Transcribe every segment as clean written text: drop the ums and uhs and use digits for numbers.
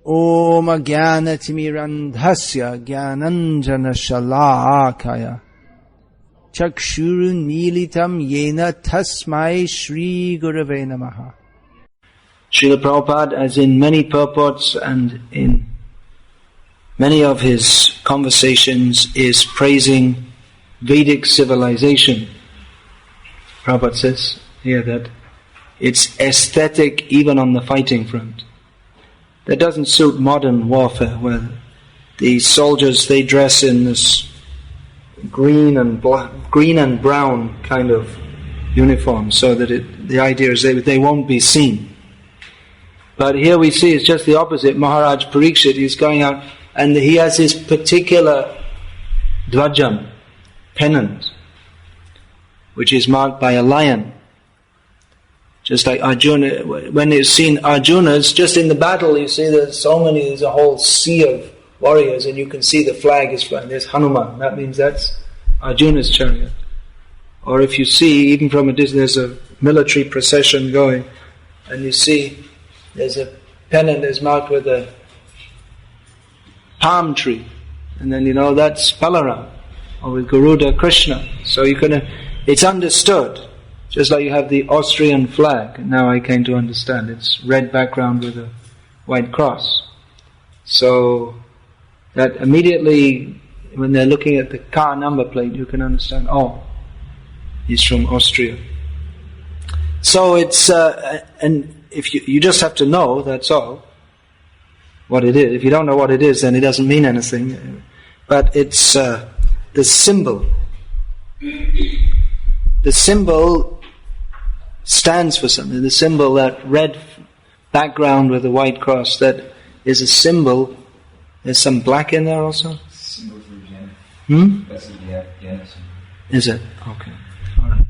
Om Jnanatimirandhasya Jnananjana Shalakaya Chakshurun Militam Yena Tasmai Shri Gurave Namaha. Srila Prabhupada, as in many purports and in many of his conversations, is praising Vedic civilization. Prabhupada says here that it's aesthetic even on the fighting front. That doesn't suit modern warfare, where the soldiers, they dress in this green and brown kind of uniform, so that the idea is they won't be seen. But here we see it's just the opposite. Maharaj Parikshit, he's going out and he has his particular dvajam, pennant, which is marked by a lion. Just like Arjuna, when you've seen Arjuna's, just in the battle you see there's a whole sea of warriors, and you can see the flag is flying. There's Hanuman, that means that's Arjuna's chariot. Or if you see, even from a distance, there's a military procession going, and you see there's a pennant that's marked with a palm tree, and then that's Balaram, or with Garuda Krishna. So it's understood. Just like you have the Austrian flag, now I came to understand, it's red background with a white cross. So that immediately, when they're looking at the car number plate, you can understand, he's from Austria. So it's, and if you just have to know, that's all, what it is. If you don't know what it is, then it doesn't mean anything. But it's the symbol. The symbol stands for something. The symbol, that red background with a white cross, that is a symbol. There's some black in there also? Symbol for Jana. That's the Jana symbol. Is it? Okay. Alright.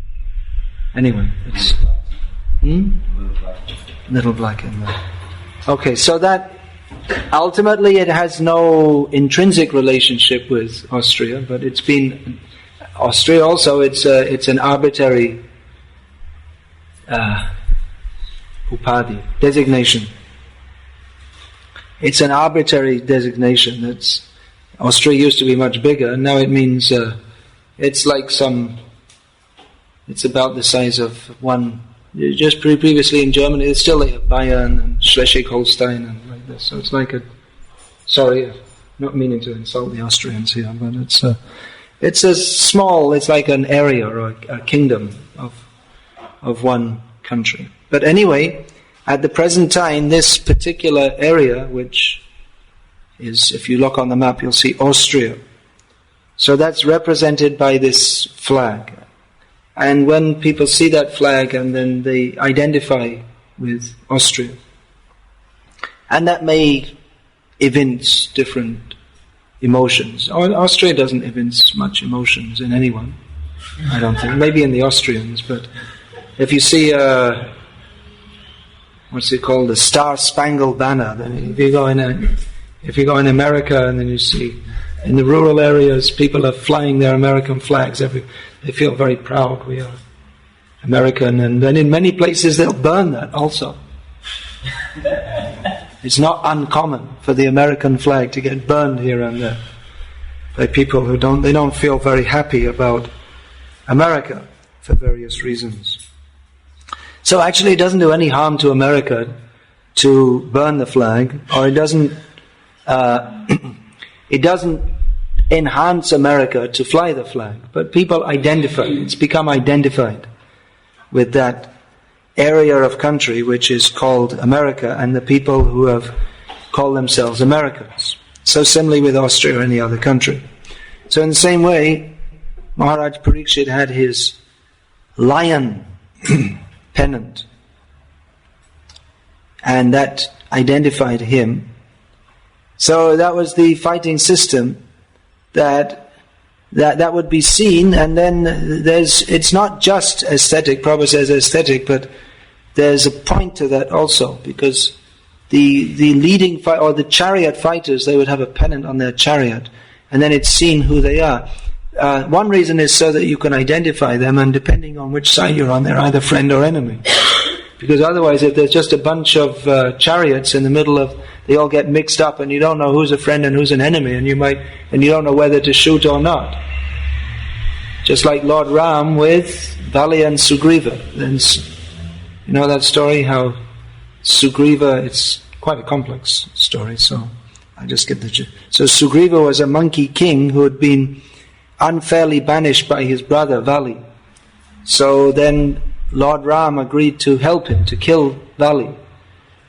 Anyway, it's... Little black in there. Okay, so that ultimately it has no intrinsic relationship with Austria, but it's been... Austria also, it's an arbitrary upadhi, designation. It's an arbitrary designation. Austria used to be much bigger, and now it means it's like it's about the size of one. Just previously in Germany, they have Bayern and Schleswig-Holstein and like this. So it's like sorry, not meaning to insult the Austrians here, but it's a small, it's like an area or a kingdom of one country. But anyway, at the present time, this particular area, which is, if you look on the map, you'll see Austria. So that's represented by this flag. And when people see that flag, and then they identify with Austria, and that may evince different emotions. Austria doesn't evince much emotions in anyone, I don't think. Maybe in the Austrians, but if you see what's it called, the Star-Spangled Banner, then if you go in America, and then you see in the rural areas people are flying their American flags. They feel very proud. We are American, and then in many places they'll burn that also. It's not uncommon for the American flag to get burned here and there by people who don't feel very happy about America for various reasons. So actually it doesn't do any harm to America to burn the flag, or it doesn't enhance America to fly the flag, but people it's become identified with that area of country which is called America, and the people who have called themselves Americans. So similarly with Austria or any other country. So in the same way, Maharaj Parikshit had his lion pennant, and that identified him. So that was the fighting system that would be seen, and then it's not just aesthetic. Prabhupada says aesthetic, but there's a point to that also, because the leading or the chariot fighters, they would have a pennant on their chariot, and then it's seen who they are. One reason is so that you can identify them, and depending on which side you're on, they're either friend or enemy. Because otherwise, if there's just a bunch of chariots in the middle of they all get mixed up, and you don't know who's a friend and who's an enemy, and you don't know whether to shoot or not. Just like Lord Ram with Bali and Sugriva. Then, you know that story, how Sugriva, it's quite a complex story, so I just get the... So Sugriva was a monkey king who had been unfairly banished by his brother Vali. So then Lord Ram agreed to help him, to kill Vali.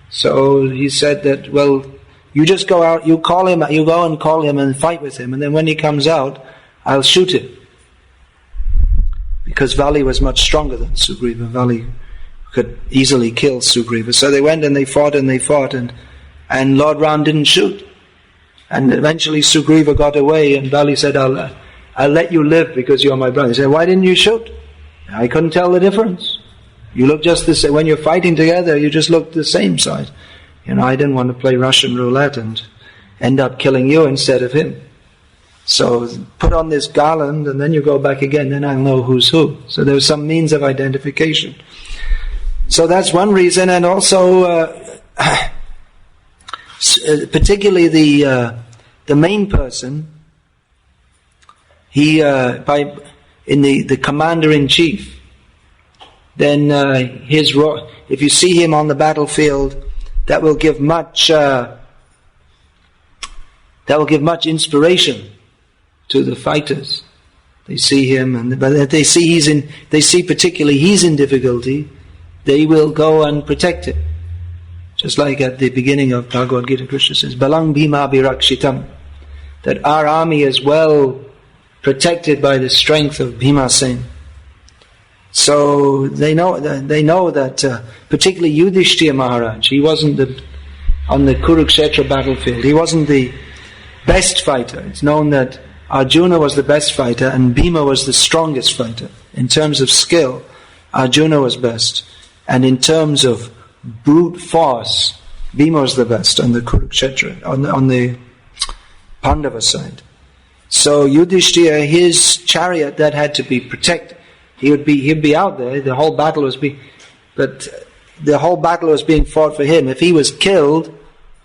So he said that, well, you just go out, you go and call him and fight with him, and then when he comes out, I'll shoot him. Because Vali was much stronger than Sugriva. Vali could easily kill Sugriva. So they went and they fought, and Lord Ram didn't shoot. And eventually Sugriva got away, and Vali said, I'll let you live because you're my brother. He said, why didn't you shoot? I couldn't tell the difference. You look just the same. When you're fighting together, you just look the same size. I didn't want to play Russian roulette and end up killing you instead of him. So put on this garland and then you go back again, then I'll know who's who. So there's some means of identification. So that's one reason, and also particularly the main person, he in the commander-in-chief, then if you see him on the battlefield, that will give much inspiration to the fighters. They see him, but if they see particularly he's in difficulty, they will go and protect him. Just like at the beginning of Bhagavad-gita, Krishna says, Balang Bhima Bhirakshitam, that our army is well protected by the strength of Bhimasen. So they know that particularly Yudhishthira Maharaj, he wasn't on the Kurukshetra battlefield, he wasn't the best fighter. It's known that Arjuna was the best fighter and Bhima was the strongest fighter. In terms of skill, Arjuna was best. And in terms of brute force, Bhima was the best on the Kurukshetra, on the Pandava side. So Yudhishthira, his chariot that had to be protected, he'd be out there. The whole battle was being fought for him. If he was killed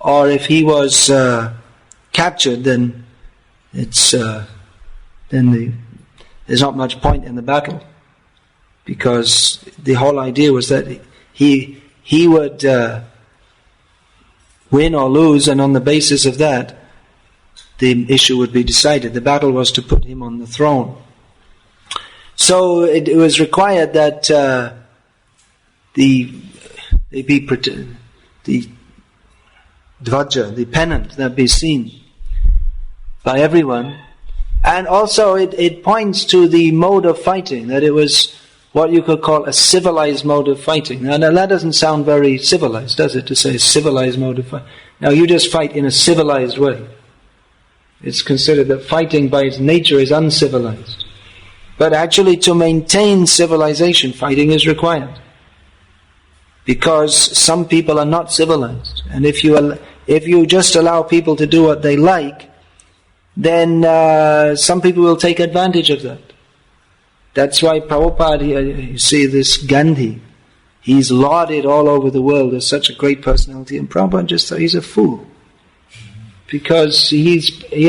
or if he was captured, then there's not much point in the battle, because the whole idea was that he would win or lose, and on the basis of that, the issue would be decided. The battle was to put him on the throne. So it was required that the dvaja, the pennant, that be seen by everyone. And also it points to the mode of fighting, that it was what you could call a civilized mode of fighting. Now that doesn't sound very civilized, does it, to say civilized mode of fighting? Now you just fight in a civilized way. It's considered that fighting by its nature is uncivilized. But actually to maintain civilization, fighting is required. Because some people are not civilized. And if you just allow people to do what they like, then some people will take advantage of that. That's why Prabhupada, you see this Gandhi, he's lauded all over the world as such a great personality, and Prabhupada just thought he's a fool. Because he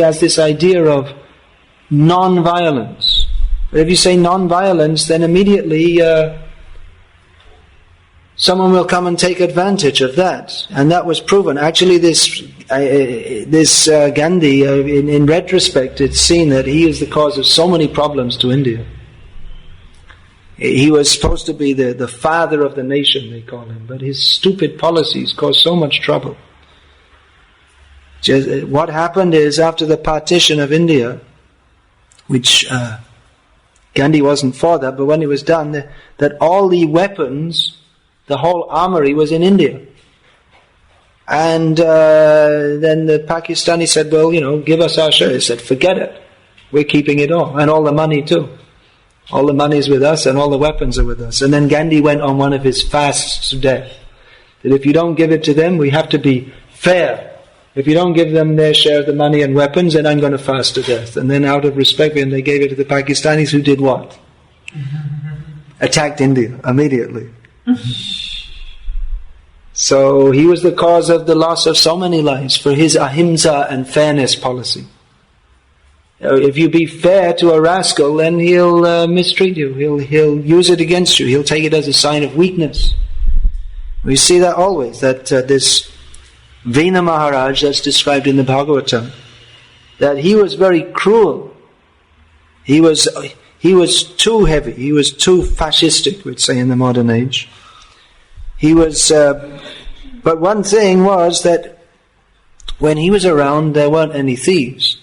has this idea of non-violence. But if you say non-violence, then immediately someone will come and take advantage of that. And that was proven. Actually, this Gandhi, in retrospect, it's seen that he is the cause of so many problems to India. He was supposed to be the father of the nation, they call him, but his stupid policies caused so much trouble. What happened is, after the partition of India, which Gandhi wasn't for that, but when it was done, that all the weapons, the whole armory was in India. And then the Pakistani said, well, give us our share. He said, forget it. We're keeping it all. And all the money too. All the money is with us and all the weapons are with us. And then Gandhi went on one of his fasts to death. That if you don't give it to them, we have to be fair. If you don't give them their share of the money and weapons, then I'm going to fast to death. And then out of respect for him, they gave it to the Pakistanis, who did what? Attacked India immediately. So he was the cause of the loss of so many lives for his ahimsa and fairness policy. If you be fair to a rascal, then he'll mistreat you. He'll use it against you. He'll take it as a sign of weakness. We see that always, that this Vena Maharaj that's described in the Bhagavatam, that he was very cruel. He was too heavy. He was too fascistic, we'd say in the modern age. He was, but one thing was that when he was around, there weren't any thieves.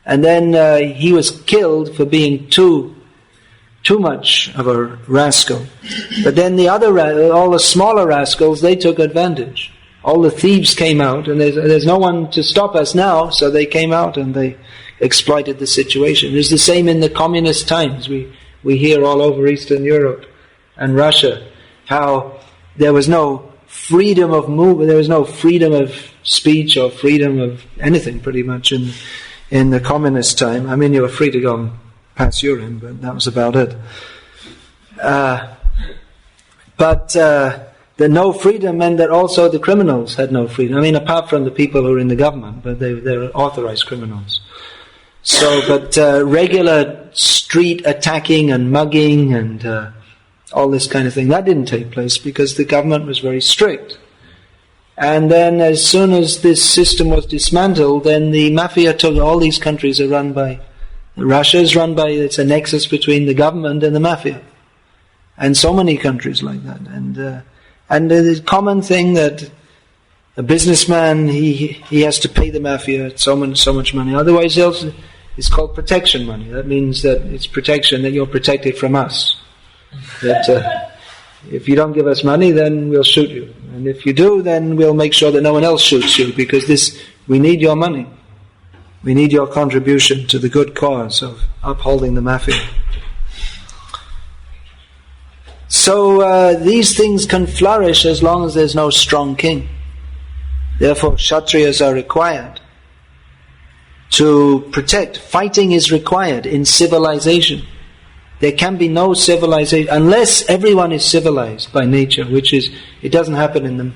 And then he was killed for being too much of a rascal. But then all the smaller rascals, they took advantage. All the thieves came out, and there's no one to stop us now, so they came out and they exploited the situation. It's the same in the communist times. We hear all over Eastern Europe and Russia how there was no freedom of movement, there was no freedom of speech or freedom of anything pretty much in the communist time. I mean, you were free to go and pass urine, but that was about it. But the no freedom meant that also the criminals had no freedom. I mean, apart from the people who were in the government, but they were authorized criminals. But regular street attacking and mugging and all this kind of thing, that didn't take place because the government was very strict. And then as soon as this system was dismantled, then the mafia took all these countries are run by, Russia is run by, it's a nexus between the government and the mafia. And so many countries like that. And the common thing that a businessman, he has to pay the mafia so much money. Otherwise it's called protection money. That means that it's protection, that you're protected from us. That if you don't give us money, then we'll shoot you. And if you do, then we'll make sure that no one else shoots you, because we need your money. We need your contribution to the good cause of upholding the mafia. So these things can flourish as long as there's no strong king. Therefore, Kshatriyas are required to protect. Fighting is required in civilization. There can be no civilization unless everyone is civilized by nature, which is, it doesn't happen in them.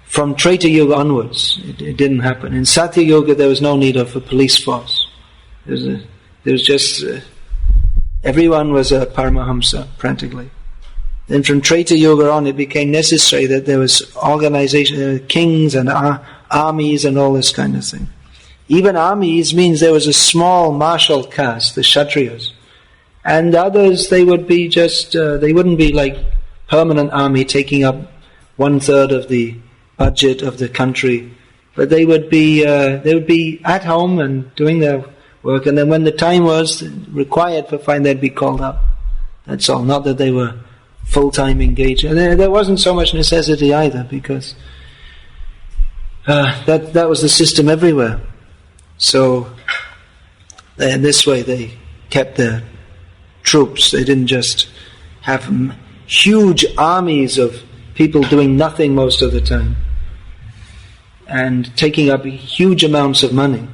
From Treta Yuga onwards, it didn't happen. In Satya Yuga, there was no need of a police force. There was just everyone was a Paramahamsa practically. Then from Treta Yuga on, it became necessary that there was organization, kings and armies and all this kind of thing. Even armies means there was a small martial caste, the Kshatriyas. And others, they would be just, they wouldn't be like permanent army taking up 1/3 of the budget of the country, but they would be at home and doing their work, and then when the time was required for fighting, they'd be called up. That's all, not that they were full-time engaged. And there wasn't so much necessity either, because that was the system everywhere. So in this way they kept their troops. They didn't just have huge armies of people doing nothing most of the time and taking up huge amounts of money,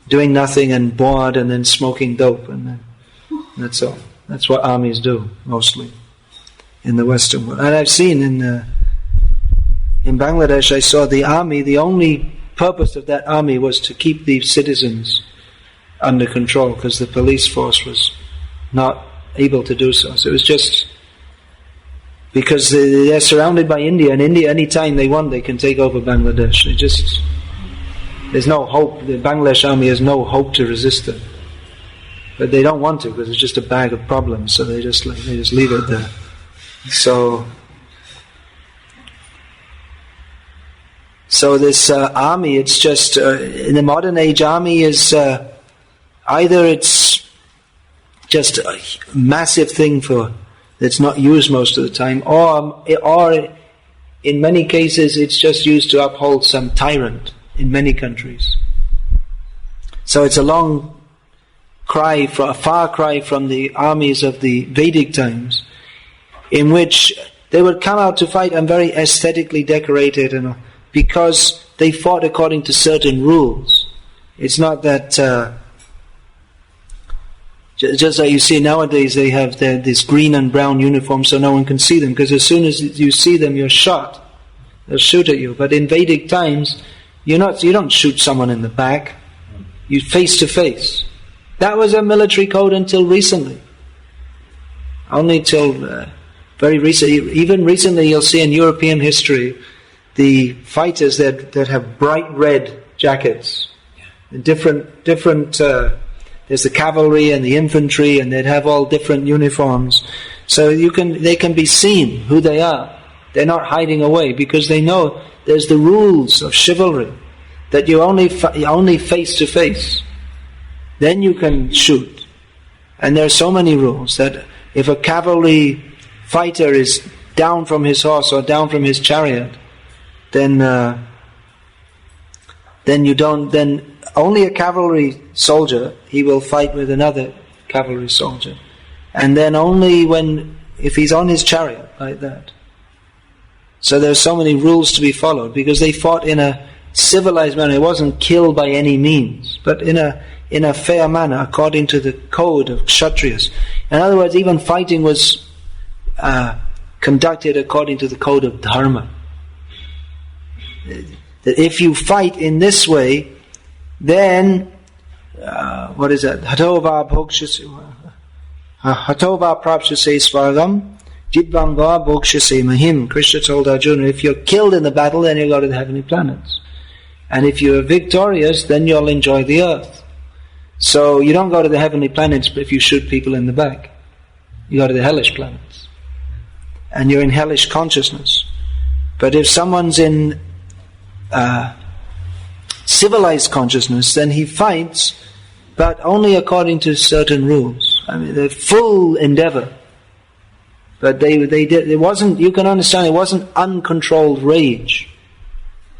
doing nothing and bored and then smoking dope, and then that's all. That's what armies do mostly in the Western world. And I've seen in Bangladesh, I saw the army, the only purpose of that army was to keep the citizens under control, because the police force was not able to do so. So it was just because they're surrounded by India, and India, any time they want, they can take over Bangladesh. There's no hope. The Bangladesh army has no hope to resist them, but they don't want to, because it's just a bag of problems. So they just leave it there. So this army, it's just in the modern age, army is either it's just a massive thing that's not used most of the time, or in many cases it's just used to uphold some tyrant in many countries. So it's a far cry from the armies of the Vedic times, in which they would come out to fight and very aesthetically decorated, and because they fought according to certain rules. It's not that just like you see nowadays, they have this green and brown uniform so no one can see them, because as soon as you see them, you're shot. They'll shoot at you. But in Vedic times, you don't shoot someone in the back. You face to face. That was a military code until recently. Only till very recently. Even recently, you'll see in European history, the fighters that have bright red jackets, different. There's the cavalry and the infantry, and they'd have all different uniforms. So they can be seen who they are. They're not hiding away because they know there's the rules of chivalry that you only face to face. Then you can shoot. And there are so many rules that if a cavalry fighter is down from his horse or down from his chariot, then only a cavalry soldier, he will fight with another cavalry soldier. And then only if he's on his chariot, like that. So there's so many rules to be followed, because they fought in a civilized manner. It wasn't killed by any means, but in a fair manner, according to the code of Kshatriyas. In other words, even fighting was conducted according to the code of Dharma. That if you fight in this way, then what is that? Hatova prapshase svargam jidvanga bhokshase mahim. Krishna told Arjuna, if you're killed in the battle, then you go to the heavenly planets. And if you're victorious, then you'll enjoy the earth. So you don't go to the heavenly planets if you shoot people in the back. You go to the hellish planets. And you're in hellish consciousness. But if someone's in civilized consciousness, then he fights, but only according to certain rules. I mean, the full endeavor. But it wasn't, you can understand, it wasn't uncontrolled rage.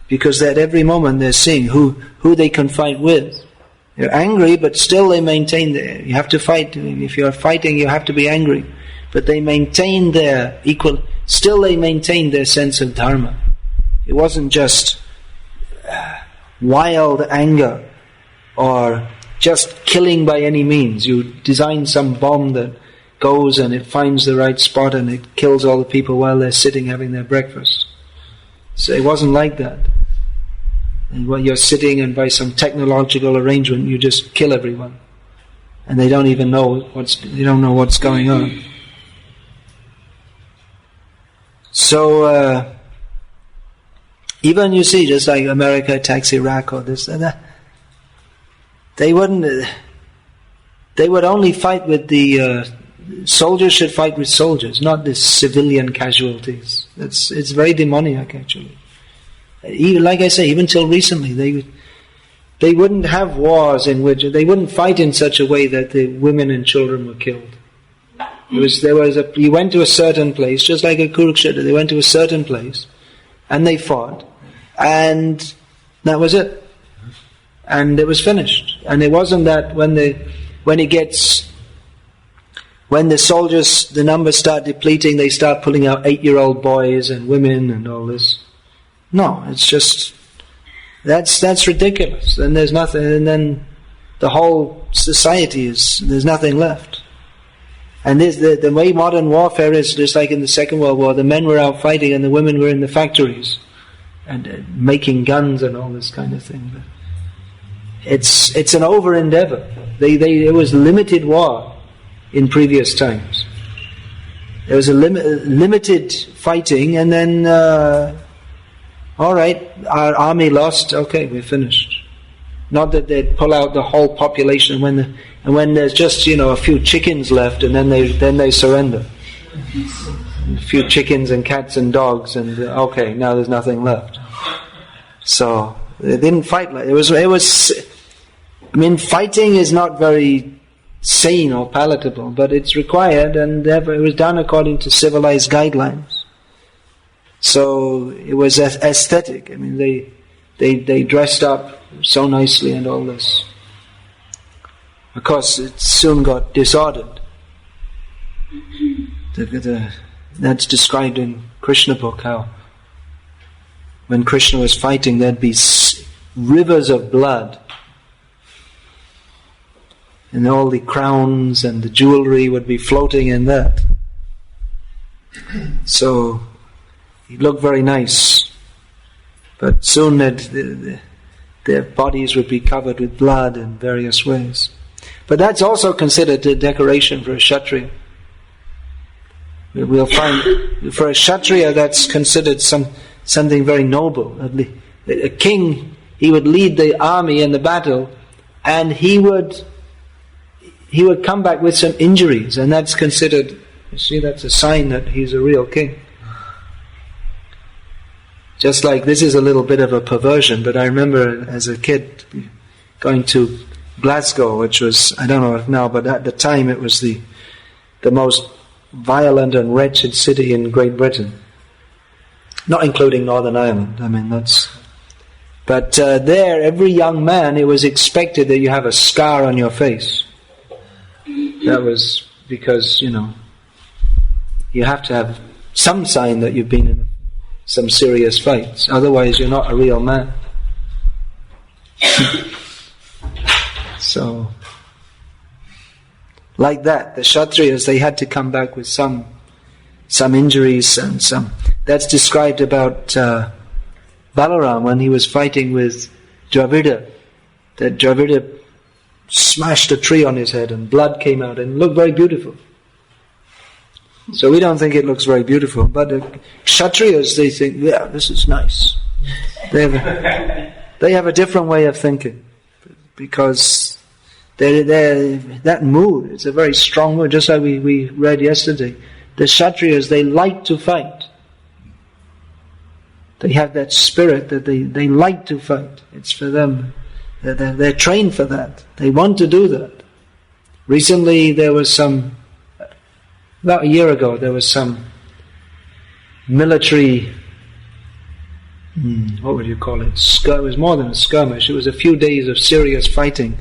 Because at every moment they're seeing who they can fight with. They're angry, but still they maintain you have to fight. If you're fighting, you have to be angry. But they maintain their still they maintain their sense of dharma. It wasn't just wild anger or just killing by any means. You design some bomb that goes and it finds the right spot and it kills all the people while they're sitting having their breakfast. So it wasn't like that. And when you're sitting and by some technological arrangement you just kill everyone. And they don't even know what's going on. So even you see, just like America attacks Iraq or this and that, they would only fight with the soldiers should fight with soldiers, not the civilian casualties. It's very demoniac, actually. Even, like I say, even till recently, they wouldn't have wars in which they wouldn't fight in such a way that the women and children were killed. You went to a certain place, just like a Kurukshetra. They went to a certain place, and they fought, and that was it. And it was finished. And it wasn't that when the soldiers, the numbers start depleting, they start pulling out 8-year-old boys and women and all this. No, it's just, that's ridiculous. And there's nothing, and then the whole society there's nothing left. And the way modern warfare is, just like in the Second World War, the men were out fighting and the women were in the factories and making guns and all this kind of thing. But it's an over endeavor. It was limited war in previous times. There was a limited fighting, and then all right, our army lost. Okay, we're finished. Not that they'd pull out the whole population when there's just a few chickens left, and then they surrender. A few chickens and cats and dogs, and okay, now there's nothing left. So they didn't fight like it was. I mean, fighting is not very sane or palatable, but it's required, and it was done according to civilized guidelines. So it was aesthetic. I mean, they dressed up so nicely and all this. Of course, it soon got disordered. That's described in Krishna book, how when Krishna was fighting, there'd be rivers of blood, and all the crowns and the jewelry would be floating in that. So he looked very nice. But soon their bodies would be covered with blood in various ways. But that's also considered a decoration for a Kshatriya. We'll find, for a Kshatriya, that's considered something very noble. A king, he would lead the army in the battle, and he would come back with some injuries, and that's considered, you see, that's a sign that he's a real king. Just like, this is a little bit of a perversion, but I remember as a kid going to Glasgow, which was, I don't know if now, but at the time it was the most violent and wretched city in Great Britain. Not including Northern Ireland, but there, every young man, it was expected that you have a scar on your face. That was because, you have to have some sign that you've been in some serious fights. Otherwise, you're not a real man. So, like that, the Kshatriyas, they had to come back with some injuries and some. That's described about Balaram when he was fighting with Dravida. That Dravida smashed a tree on his head and blood came out and looked very beautiful. So we don't think it looks very beautiful, but the Kshatriyas, they think, yeah, this is nice. They have a different way of thinking, because that mood, it's a very strong mood, just like we read yesterday. The Kshatriyas, they like to fight. They have that spirit that they like to fight. It's for them. They're trained for that. They want to do that. Recently there was about a year ago, there was some military, what would you call it? It was more than a skirmish. It was a few days of serious fighting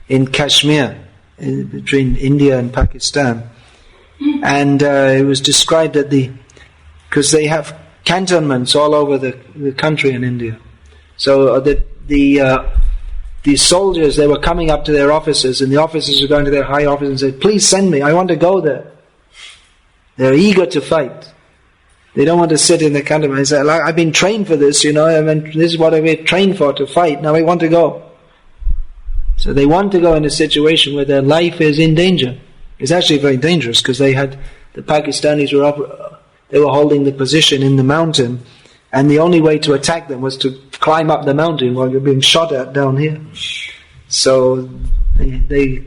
in Kashmir, between India and Pakistan. And it was described that because they have cantonments all over the country in India. So the soldiers, they were coming up to their officers, and the officers were going to their high officers and said, please send me, I want to go there. They're eager to fight. They don't want to sit in the cantonment. They say, I've been trained for this, this is what I've been trained for, to fight, now I want to go. So they want to go in a situation where their life is in danger. It's actually very dangerous, because the Pakistanis they were holding the position in the mountain, and the only way to attack them was to climb up the mountain while you're being shot at down here. So they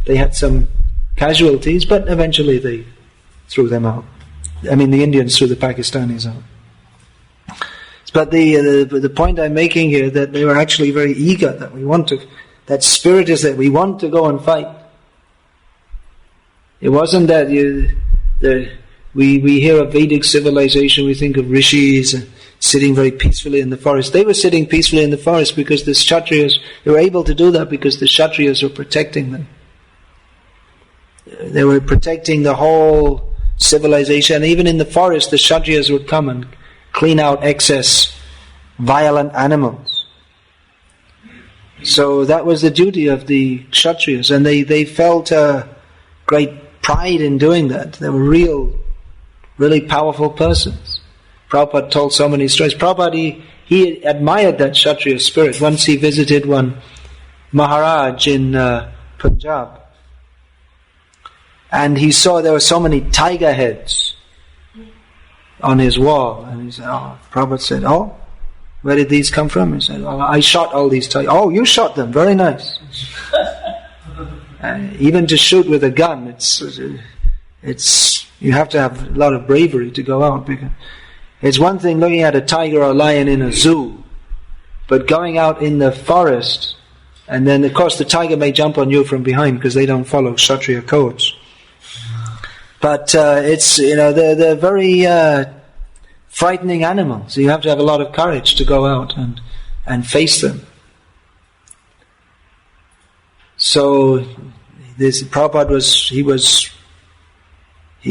had some casualties, but eventually they threw them out. The Indians threw the Pakistanis out. But the point I'm making here, that they were actually very eager, that spirit is that we want to go and fight. It wasn't that we hear of Vedic civilization, we think of rishis sitting very peacefully in the forest. They were sitting peacefully in the forest because the Kshatriyas, they were able to do that because the Kshatriyas were protecting them. They were protecting the whole civilization. Even in the forest, the Kshatriyas would come and clean out excess violent animals. So that was the duty of the Kshatriyas, and they felt great pride in doing that. They were really powerful persons. Prabhupada told so many stories. Prabhupada, he admired that Kshatriya spirit. Once he visited one Maharaj in Punjab, and he saw there were so many tiger heads on his wall, and he said, Prabhupada said, where did these come from? He said, I shot all these tigers. Oh, you shot them, very nice. Even to shoot with a gun, it's you have to have a lot of bravery to go out, because it's one thing looking at a tiger or a lion in a zoo, but going out in the forest, and then of course the tiger may jump on you from behind because they don't follow Kshatriya codes. But they're very frightening animals. So you have to have a lot of courage to go out and face them. So this Prabhupada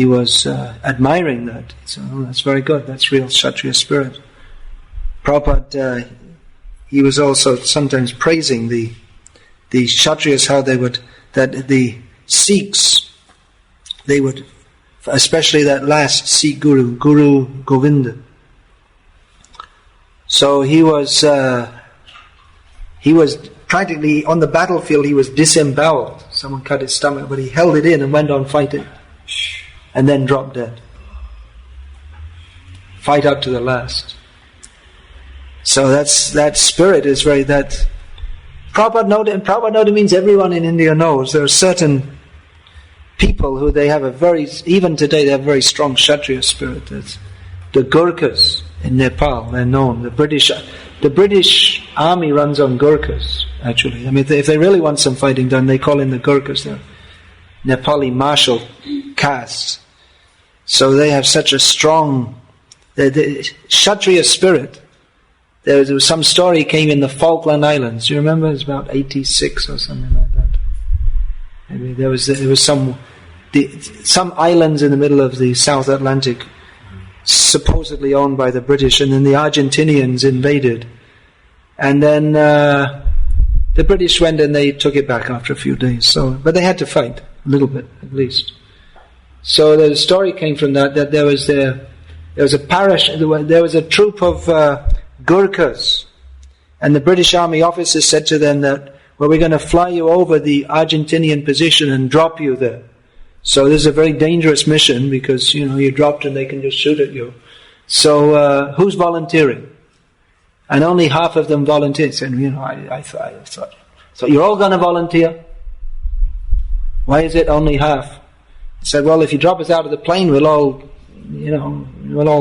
was admiring that. So that's very good. That's real Kshatriya spirit. Prabhupada, he was also sometimes praising the Kshatriyas, how that the Sikhs, they would, especially that last Sikh Guru Govinda. So he was practically on the battlefield. He was disemboweled. Someone cut his stomach, but he held it in and went on fighting, and then dropped dead. Fight up to the last. So that spirit is very that. Prabhupada means everyone in India knows there are certain people who they have even today they have a very strong Kshatriya spirit. There's the Gurkhas in Nepal, they're known. The British army runs on Gurkhas, actually. I mean, if they really want some fighting done, they call in the Gurkhas, the Nepali martial caste. So they have such a strong the Kshatriya spirit. There was some story came in the Falkland Islands. Do you remember? It was about 86 or something like that. Maybe there was some islands in the middle of the South Atlantic, supposedly owned by the British, and then the Argentinians invaded, and then the British went and they took it back after a few days. But they had to fight a little bit at least. So the story came from that there was a troop of Gurkhas, and the British army officers said to them that, well, we're going to fly you over the Argentinian position and drop you there. So this is a very dangerous mission because, you're dropped and they can just shoot at you. So who's volunteering? And only half of them volunteered. Said, I thought, so you're all going to volunteer? Why is it only half? He said, well, if you drop us out of the plane, we'll all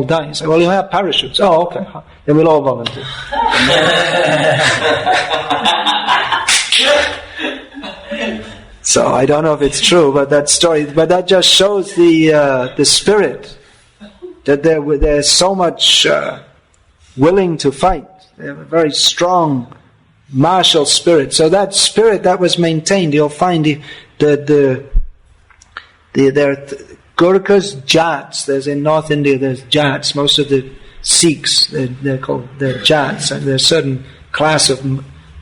die. He said, well, you have parachutes. Oh, okay. Then we'll all volunteer. So I don't know if it's true, but that just shows the spirit that they're so much willing to fight. They have a very strong martial spirit. So that spirit that was maintained, you'll find the Gurkhas, Jats. There's in North India. There's Jats. Most of the Sikhs, they're called Jats, and there's a certain class of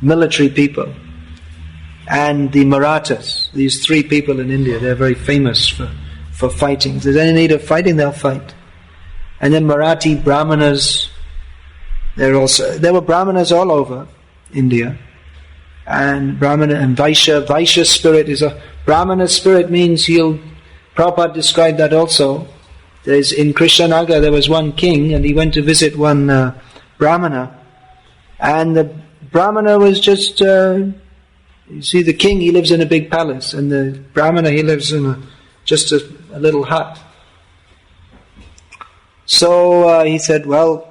military people. And the Marathas, these three people in India, they're very famous for fighting. If there's any need of fighting, they'll fight. And then Marathi Brahmanas, there were Brahmanas all over India. And Brahmana and Vaishya spirit is Brahmana spirit means Prabhupada described that also. In Krishnanagar there was one king and he went to visit one Brahmana. And the Brahmana was just, you see the king, he lives in a big palace, and the Brahmana, he lives in just a little hut. So he said, well,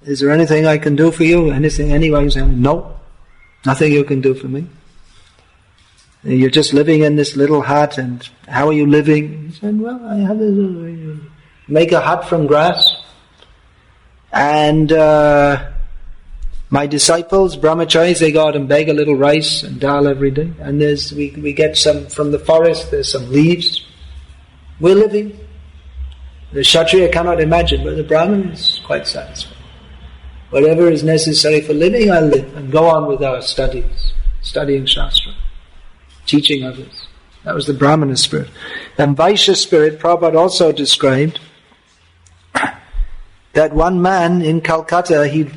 is there anything I can do for you? Anything, anyway? He said, no, nothing you can do for me. You're just living in this little hut, and how are you living? He said, well, I have make a hut from grass, and my disciples, brahmacharis, they go out and beg a little rice and dal every day, and we get some from the forest, there's some leaves. We're living. The Kshatriya cannot imagine, but the Brahmin is quite satisfied. Whatever is necessary for living, I'll live, and go on with our studies, studying Shastra, teaching others. That was the Brahmana spirit. And Vaishya spirit, Prabhupada also described that one man in Calcutta,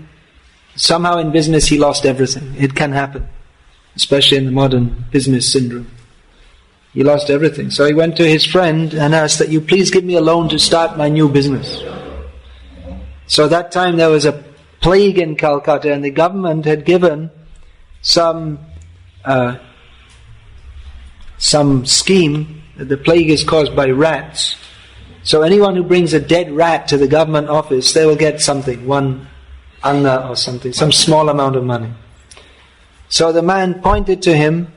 somehow in business he lost everything. It can happen, especially in the modern business syndrome. He lost everything. So he went to his friend and asked that you please give me a loan to start my new business. So that time there was a plague in Calcutta, and the government had given some scheme. The plague is caused by rats. So anyone who brings a dead rat to the government office, they will get something, one anna or something, some small amount of money. So the man pointed to him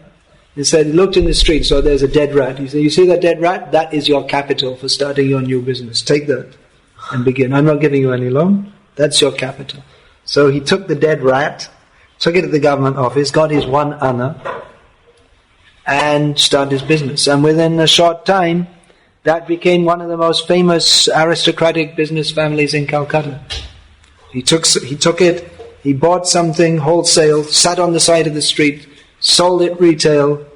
and said, he looked in the street, so there's a dead rat. He said, you see that dead rat? That is your capital for starting your new business. Take that and begin. I'm not giving you any loan. That's your capital. So he took the dead rat, took it to the government office, got his one anna, and started his business. And within a short time, that became one of the most famous aristocratic business families in Calcutta. He took it, he bought something wholesale, sat on the side of the street, sold it retail,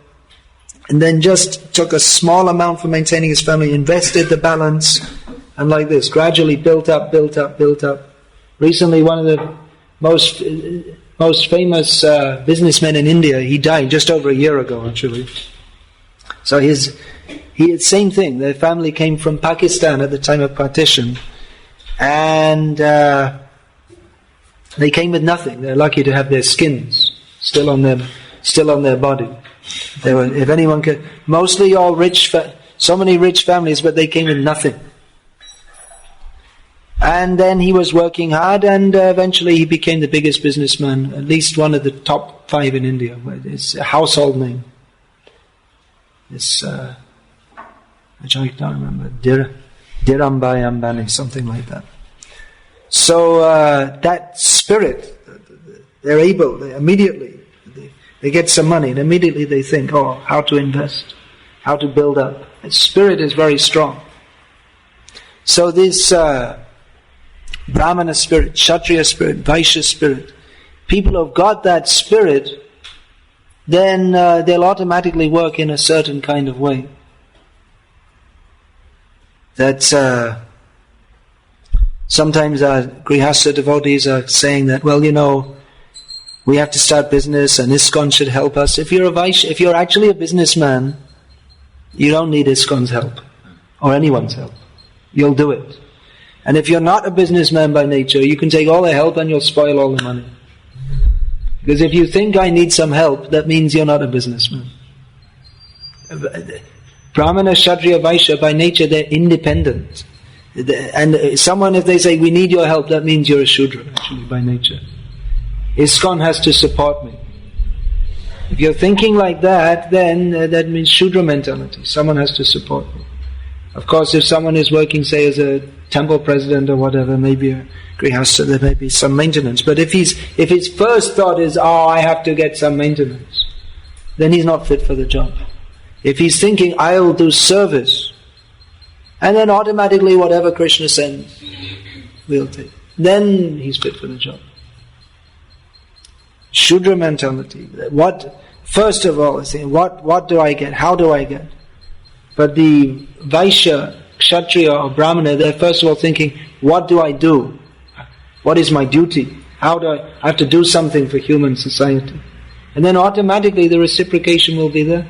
and then just took a small amount for maintaining his family, invested the balance, and like this, gradually built up. Recently one most famous businessman in India, he died just over a year ago, actually. So same thing. Their family came from Pakistan at the time of partition, and they came with nothing. They're lucky to have their skins still on their body. They were, if anyone could, mostly all rich, so many rich families, but they came with nothing. And then he was working hard, and eventually he became the biggest businessman, at least one of the top 5 in India. It's a household name. It's, which I don't remember, Dhirubhai Ambani, something like that. So that spirit, they're able, they get some money, and immediately they think, how to invest, how to build up. The spirit is very strong. So this Brahmana spirit, Kshatriya spirit, Vaishya spirit, people who have got that spirit, then they'll automatically work in a certain kind of way. That's sometimes our Grihastha devotees are saying that, we have to start business and ISKCON should help us. If you're actually a businessman, you don't need ISKCON's help or anyone's help. You'll do it. And if you're not a businessman by nature, you can take all the help and you'll spoil all the money. Because if you think I need some help, that means you're not a businessman. Brahmana, Kshatriya, Vaishya, by nature they're independent. And someone, if they say, we need your help, that means you're a Shudra, actually, by nature. ISKCON has to support me. If you're thinking like that, then that means Shudra mentality. Someone has to support me. Of course, if someone is working, say, as a temple president or whatever, maybe a grihastha, there may be some maintenance. But if his first thought is, I have to get some maintenance, then he's not fit for the job. If he's thinking, I'll do service, and then automatically whatever Krishna sends, we'll take, then he's fit for the job. Shudra mentality. First of all, what do I get? How do I get? But the Vaishya, Kshatriya or Brahmana, they're first of all thinking, what do I do? What is my duty? How do I have to do something for human society? And then automatically the reciprocation will be there.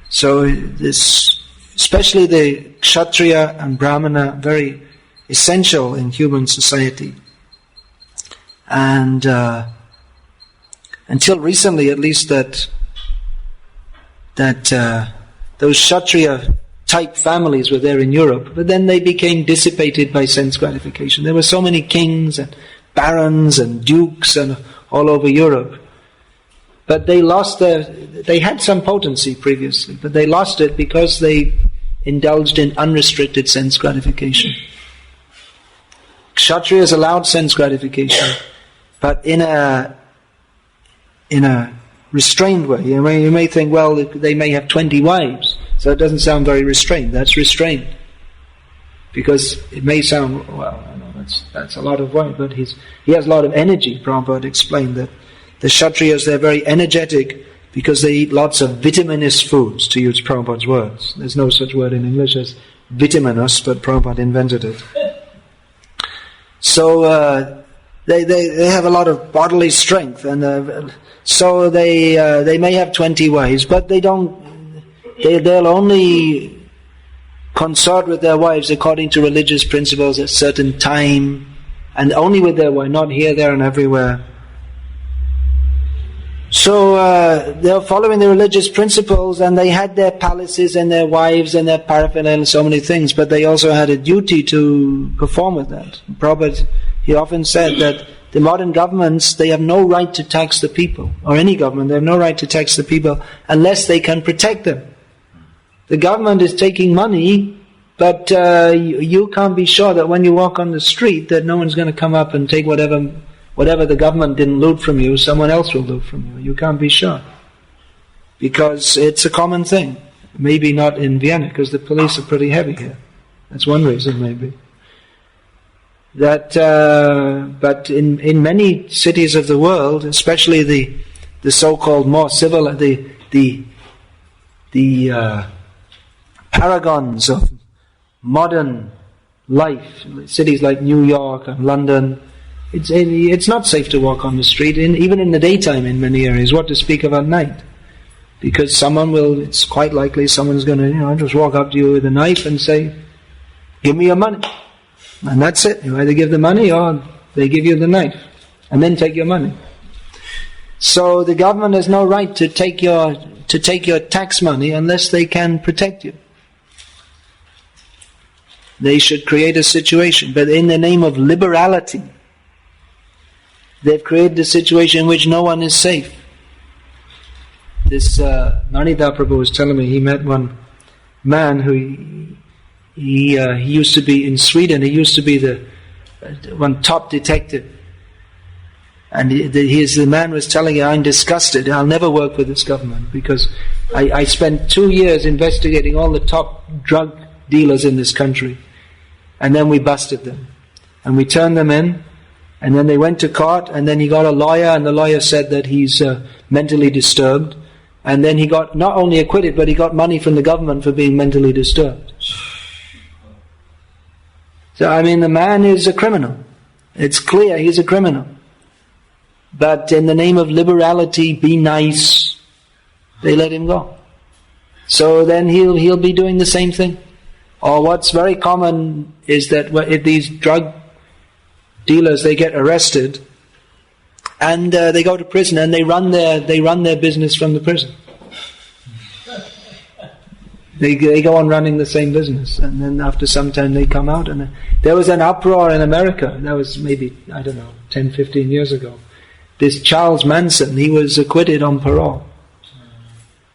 So this, especially the Kshatriya and Brahmana, very essential in human society. And until recently, at least, that those Kshatriya type families were there in Europe, but then they became dissipated by sense gratification. There were so many kings and barons and dukes and all over Europe, but they had some potency previously, but they lost it because they indulged in unrestricted sense gratification. Kshatriyas allowed sense gratification, but in a restrained way. You may think, well, they may have 20 wives, so it doesn't sound very restrained. That's restrained. Because it may sound, that's a lot of wives, but he has a lot of energy. Prabhupada explained that the Kshatriyas, they're very energetic because they eat lots of vitaminous foods, to use Prabhupada's words. There's no such word in English as vitaminous, but Prabhupada invented it. So they have a lot of bodily strength, and so they may have 20 wives, but they'll only consort with their wives according to religious principles at a certain time, and only with their wife, not here, there, and everywhere. So they're following the religious principles, and they had their palaces and their wives and their paraphernalia and so many things, but they also had a duty to perform with that. Prabhupada, he often said that the modern governments, they have no right to tax the people, or any government, they have no right to tax the people unless they can protect them. The government is taking money, but you can't be sure that when you walk on the street that no one's going to come up and take whatever the government didn't loot from you, someone else will loot from you. You can't be sure. Because it's a common thing. Maybe not in Vienna, because the police are pretty heavy here. That's one reason, maybe. But in many cities of the world, especially the so-called more civil, the paragons of modern life, cities like New York and London, It's not safe to walk on the street, even in the daytime in many areas, what to speak of at night. Because it's quite likely someone's going to, just walk up to you with a knife and say, give me your money. And that's it. You either give the money or they give you the knife. And then take your money. So the government has no right to take your tax money unless they can protect you. They should create a situation. But in the name of liberality, they've created a situation in which no one is safe. This Nanida Prabhu was telling me, he met one man who he used to be in Sweden. He used to be the one top detective, and the man was telling him, I'm disgusted. I'll never work with this government because I spent 2 years investigating all the top drug dealers in this country, and then we busted them, and we turned them in. And then they went to court, and then he got a lawyer, and the lawyer said that he's mentally disturbed. And then he got not only acquitted, but he got money from the government for being mentally disturbed. So, the man is a criminal. It's clear he's a criminal. But in the name of liberality, be nice, they let him go. So then he'll be doing the same thing. Or what's very common is that if these drug dealers, they get arrested, and they go to prison, and they run their business from the prison. They go on running the same business, and then after some time they come out. And there was an uproar in America. That was maybe 10, 15 years ago. This Charles Manson, he was acquitted on parole.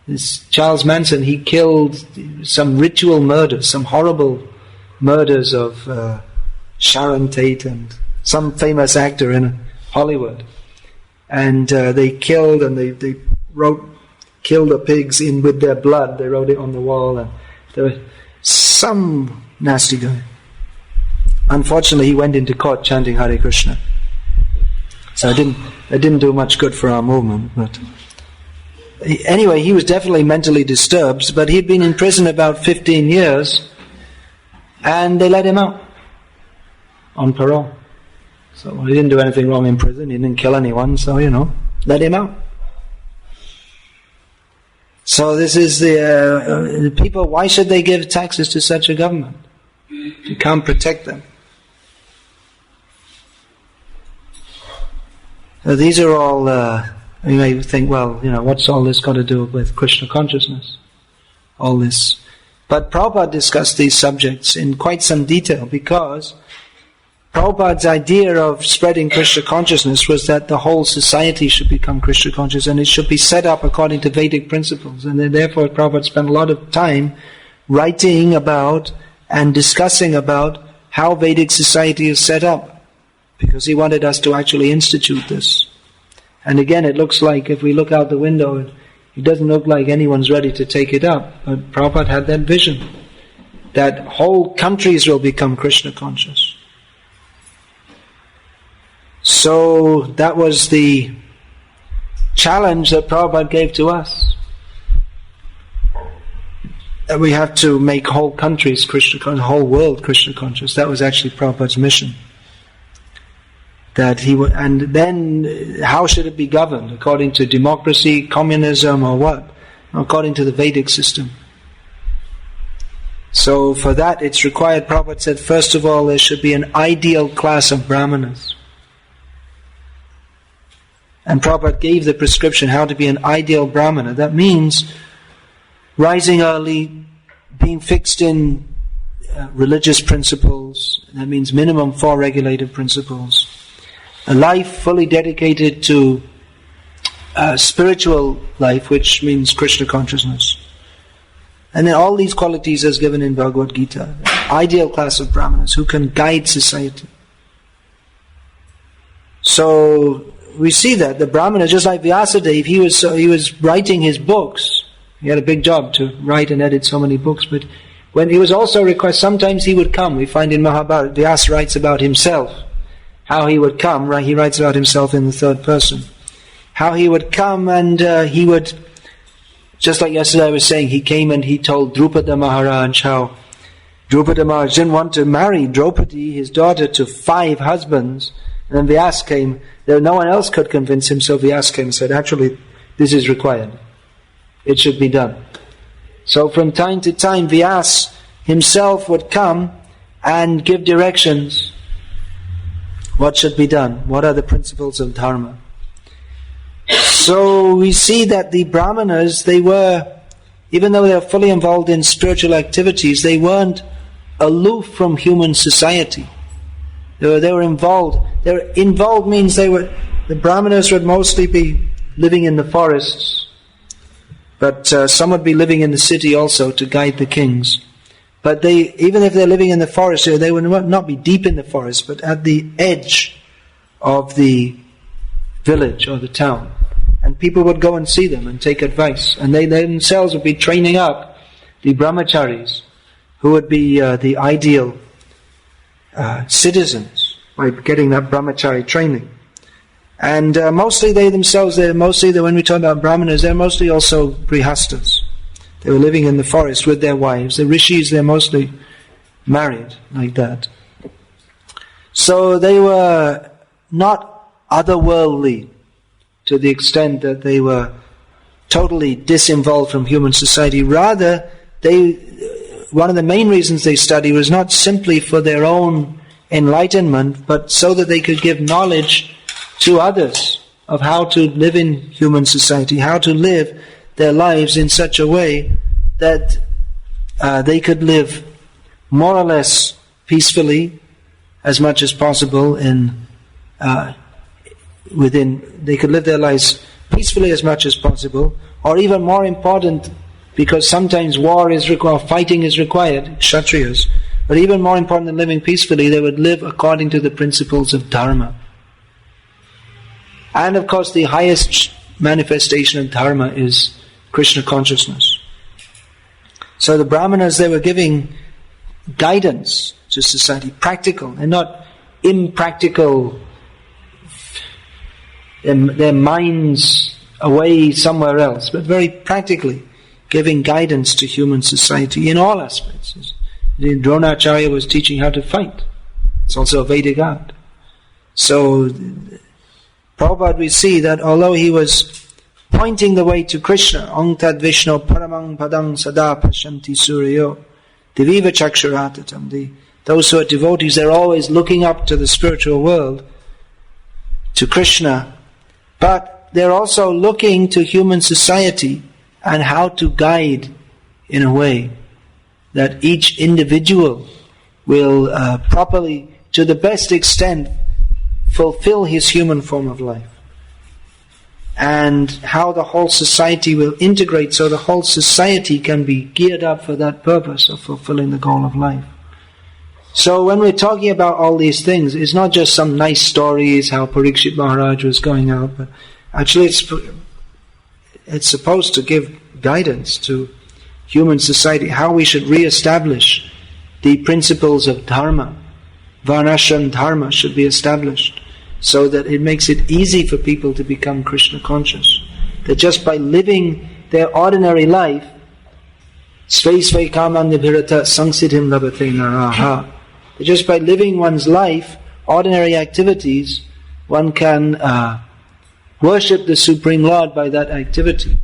This Charles Manson, he killed some ritual murders, some horrible murders of Sharon Tate and some famous actor in Hollywood. And they killed, and they wrote, kill the pigs in with their blood. They wrote it on the wall. And there was some nasty guy. Unfortunately, he went into court chanting Hare Krishna. So it didn't do much good for our movement. But anyway, he was definitely mentally disturbed, but he'd been in prison about 15 years, and they let him out on parole. So he didn't do anything wrong in prison, he didn't kill anyone, so let him out. So this is the people, why should they give taxes to such a government? You can't protect them. So these are all, you may think, what's all this got to do with Krishna consciousness? All this. But Prabhupada discussed these subjects in quite some detail, because Prabhupada's idea of spreading Krishna consciousness was that the whole society should become Krishna conscious, and it should be set up according to Vedic principles. And then therefore Prabhupada spent a lot of time writing about and discussing about how Vedic society is set up, because he wanted us to actually institute this. And again, it looks like, if we look out the window, it doesn't look like anyone's ready to take it up. But Prabhupada had that vision, that whole countries will become Krishna conscious. So that was the challenge that Prabhupada gave to us. That we have to make whole countries Krishna conscious, whole world Krishna conscious. That was actually Prabhupada's mission. That and then how should it be governed? According to democracy, communism, or what? According to the Vedic system. So for that it's required, Prabhupada said, first of all, there should be an ideal class of brahmanas. And Prabhupada gave the prescription how to be an ideal brahmana. That means rising early, being fixed in religious principles. That means minimum 4 regulated principles. A life fully dedicated to spiritual life, which means Krishna consciousness. And then all these qualities as given in Bhagavad-gita. Ideal class of brahmanas who can guide society. So we see that the Brahmana, just like Vyasadeva, he was writing his books. He had a big job to write and edit so many books, but when he was also requested, sometimes he would come. We find in Mahabharata, Vyasa writes about himself, how he would come. Right? He writes about himself in the third person. How he would come, and he would, just like yesterday I was saying, he came and he told Drupada Maharaj how Drupada Maharaj didn't want to marry Draupadi, his daughter, to 5 husbands, And then Vyasa came, no one else could convince him, so Vyasa came and said, actually, this is required. It should be done. So from time to time, Vyasa himself would come and give directions. What should be done? What are the principles of dharma? So we see that the Brahmanas, they were, even though they were fully involved in spiritual activities, they weren't aloof from human society. They were involved. They were involved means the Brahmanas would mostly be living in the forests, but some would be living in the city also to guide the kings. But even if they're living in the forest, they would not be deep in the forest, but at the edge of the village or the town. And people would go and see them and take advice. And they themselves would be training up the brahmacharis, who would be the ideal citizens by getting that brahmachari training. And mostly when we talk about brahmanas, they're mostly also grihastas. They were living in the forest with their wives. The rishis, they're mostly married like that. So they were not otherworldly to the extent that they were totally disinvolved from human society. Rather, one of the main reasons they study was not simply for their own enlightenment, but so that they could give knowledge to others of how to live in human society, how to live their lives in such a way that they could live more or less peacefully as much as possible they could live their lives peacefully as much as possible, or even more important, because sometimes fighting is required, Kshatriyas, but even more important than living peacefully, they would live according to the principles of dharma. And of course the highest manifestation of dharma is Krishna consciousness. So the Brahmanas, they were giving guidance to society, practical, and not impractical, their minds away somewhere else, but very practically giving guidance to human society in all aspects. Dronacharya was teaching how to fight. It's also a Vedic art. So Prabhupada, we see that although he was pointing the way to Krishna, Ong Tad Vishnu Paramang Padang Sada Pashanti Suryo Diviva Chakshuratatam, those who are devotees, they're always looking up to the spiritual world, to Krishna, but they're also looking to human society and how to guide in a way that each individual will properly, to the best extent, fulfill his human form of life. And how the whole society will integrate so the whole society can be geared up for that purpose of fulfilling the goal of life. So when we're talking about all these things, it's not just some nice stories how Parikshit Maharaj was going out, but actually it's supposed to give guidance to human society, how we should re-establish the principles of dharma. Varnashram dharma should be established so that it makes it easy for people to become Krishna conscious. That just by living their ordinary life, svai svai kamam nibhirata sangsiddhim labhate naraha, that just by living one's life, ordinary activities, one can worship the Supreme Lord by that activity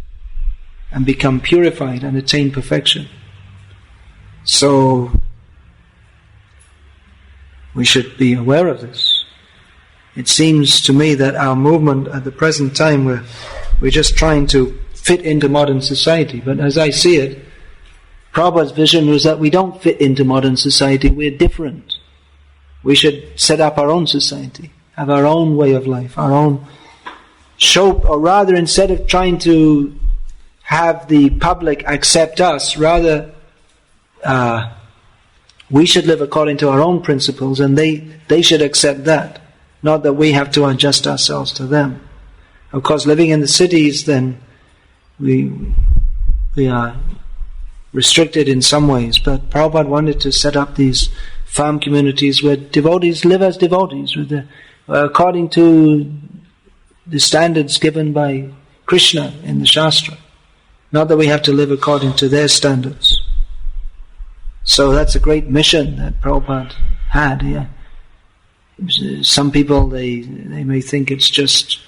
and become purified and attain perfection. So we should be aware of this. It seems to me that our movement at the present time, we're just trying to fit into modern society. But as I see it, Prabhupada's vision was that we don't fit into modern society, we're different. We should set up our own society, have our own way of life, our own show, or rather instead of trying to have the public accept us, rather we should live according to our own principles and they should accept that. Not that we have to adjust ourselves to them. Of course, living in the cities, then we are restricted in some ways. But Prabhupada wanted to set up these farm communities where devotees live as devotees, according to the standards given by Krishna in the Shastra. Not that we have to live according to their standards. So that's a great mission that Prabhupada had here. Some people, they may think it's just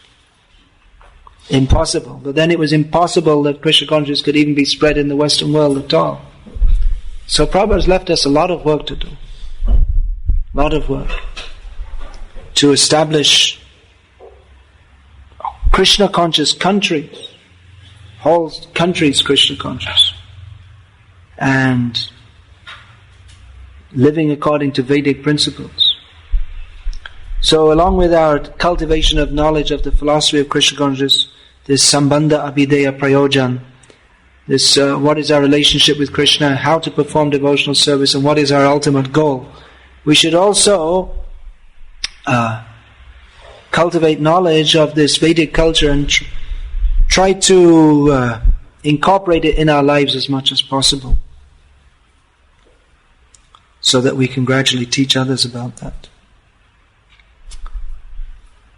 impossible. But then it was impossible that Krishna consciousness could even be spread in the Western world at all. So Prabhupada has left us a lot of work to do. A lot of work. To establish Krishna conscious countries. Whole countries Krishna conscious. And living according to Vedic principles. So along with our cultivation of knowledge of the philosophy of Krishna consciousness, this Sambandha Abhideya Prayojan, this what is our relationship with Krishna, how to perform devotional service, and what is our ultimate goal, we should also cultivate knowledge of this Vedic culture and try to incorporate it in our lives as much as possible, so that we can gradually teach others about that.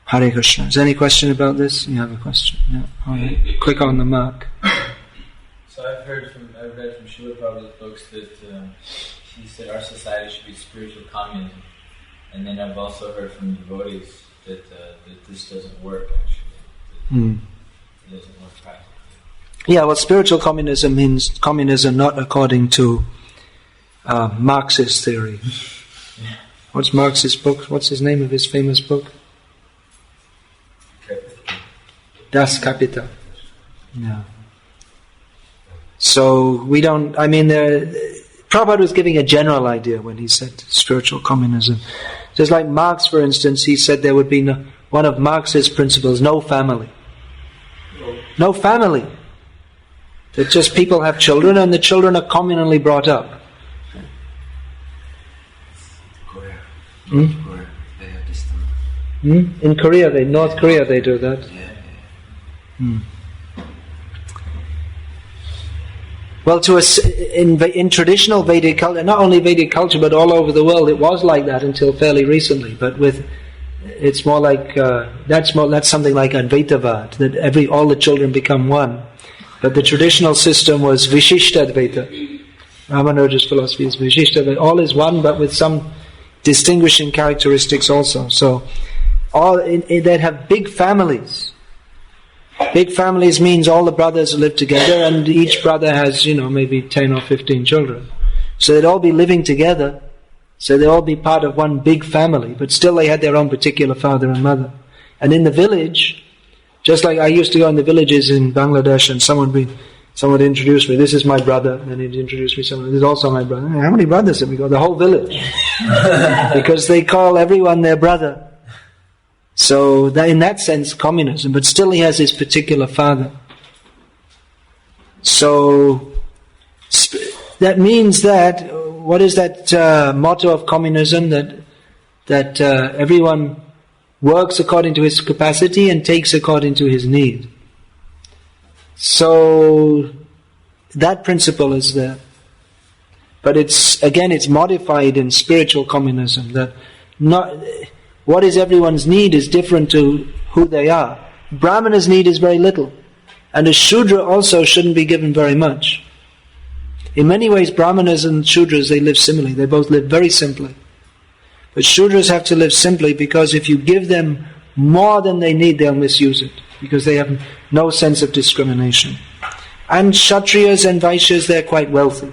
Hare Krishna. Is there any question about this? You have a question? Yeah. All right. Click on the mark. So I've read from Srila Prabhupada's books that he said our society should be spiritual communism, and then I've also heard from devotees that this doesn't work actually. It doesn't work practically. Yeah, well, spiritual communism means communism not according to Marxist theory. Yeah. What's Marx's book? What's his name of his famous book? Das Kapital. Yeah. So we don't, Prabhupada was giving a general idea when he said spiritual communism. Just like Marx, for instance, he said there would be one of Marx's principles, no family. No family. That just people have children and the children are communally brought up. Korea. Korea. They have this thing. In Korea, North Korea, they do that. Yeah. Well, in traditional Vedic culture, not only Vedic culture, but all over the world, it was like that until fairly recently. But it's more like that's something like Advaitavad, that all the children become one. But the traditional system was Vishishtadvaita. Ramanuja's philosophy is Vishishtadvaita. All is one, but with some distinguishing characteristics also. So they'd have big families. Big families means all the brothers live together, and each brother has, maybe 10 or 15 children. So they'd all be living together, so they'd all be part of one big family, but still they had their own particular father and mother. And in the village, just like I used to go in the villages in Bangladesh, and someone would introduce me, this is my brother, and he'd introduce me someone, this is also my brother. How many brothers have we got? The whole village. Because they call everyone their brother. So in that sense, communism, but still he has his particular father. So that means that, what is that motto of communism? That everyone works according to his capacity and takes according to his need. So that principle is there. But it's modified in spiritual communism, that what is everyone's need is different to who they are. Brahmana's need is very little. And a Shudra also shouldn't be given very much. In many ways, Brahmanas and Shudras, they live similarly. They both live very simply. But Shudras have to live simply because if you give them more than they need, they'll misuse it. Because they have no sense of discrimination. And Kshatriyas and Vaishyas, they're quite wealthy.